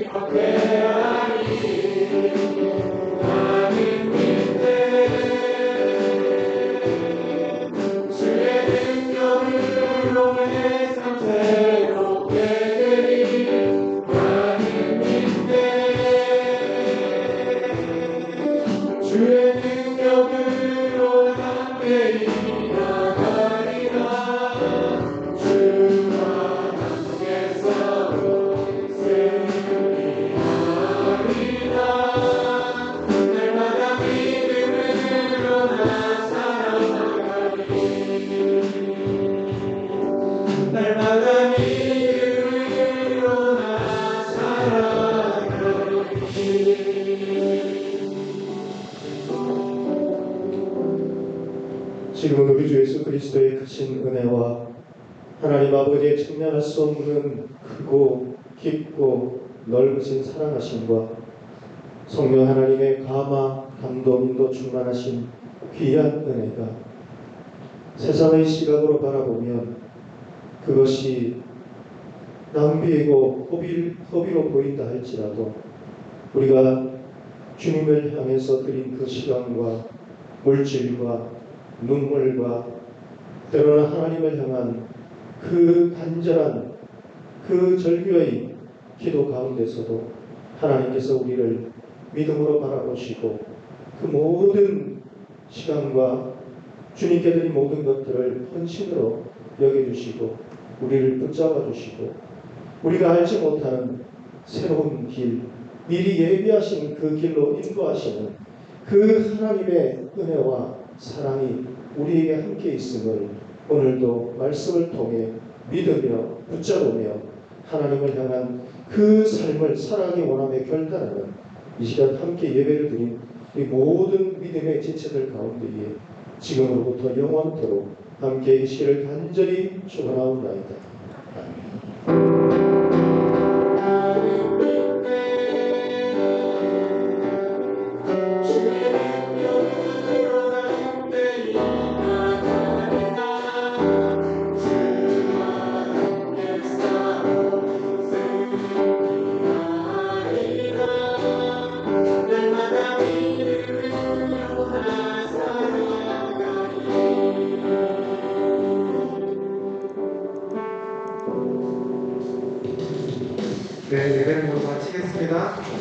확대하리. 나는 믿네. 주의 능력으로 내 삶 새롭게 되리. 나는 믿네. 주의 능력으로 담대히 나가리라. 주와 함께 싸워 승리하리라. 날마다 믿음으로 나 살아가리. 날마다 믿음으로 나 살아가리. 지금은 우리 주 예수 그리스도의 크신 은혜와 하나님 아버지의 측량할 수 없는 크고 깊고 넓으신 사랑하심과 성령 하나님의 감화, 감동, 인도 충만하신 귀한 은혜가 세상의 시각으로 바라보면 그것이 낭비이고 허비로 보인다 할지라도 우리가 주님을 향해서 드린 그 시간과 물질과 눈물과 때로는 하나님을 향한 그 간절한 그 절규의 기도 가운데서도 하나님께서 우리를 믿음으로 바라보시고 그 모든 시간과 주님께 드린 모든 것들을 헌신으로 여겨주시고 우리를 붙잡아 주시고 우리가 알지 못하는 새로운 길 미리 예비하신 그 길로 인도하시는 그 하나님의 은혜와 사랑이 우리에게 함께 있음을 오늘도 말씀을 통해 믿으며 붙잡으며 하나님을 향한 그 삶을 살아가기 원함에 결단하는 이 시간 함께 예배를 드린 이 모든 믿음의 지체들 가운데에 지금으로부터 영원토록 함께 계시기를 간절히 축원하옵나이다. 아멘. 네, 예배를 모두 마치겠습니다.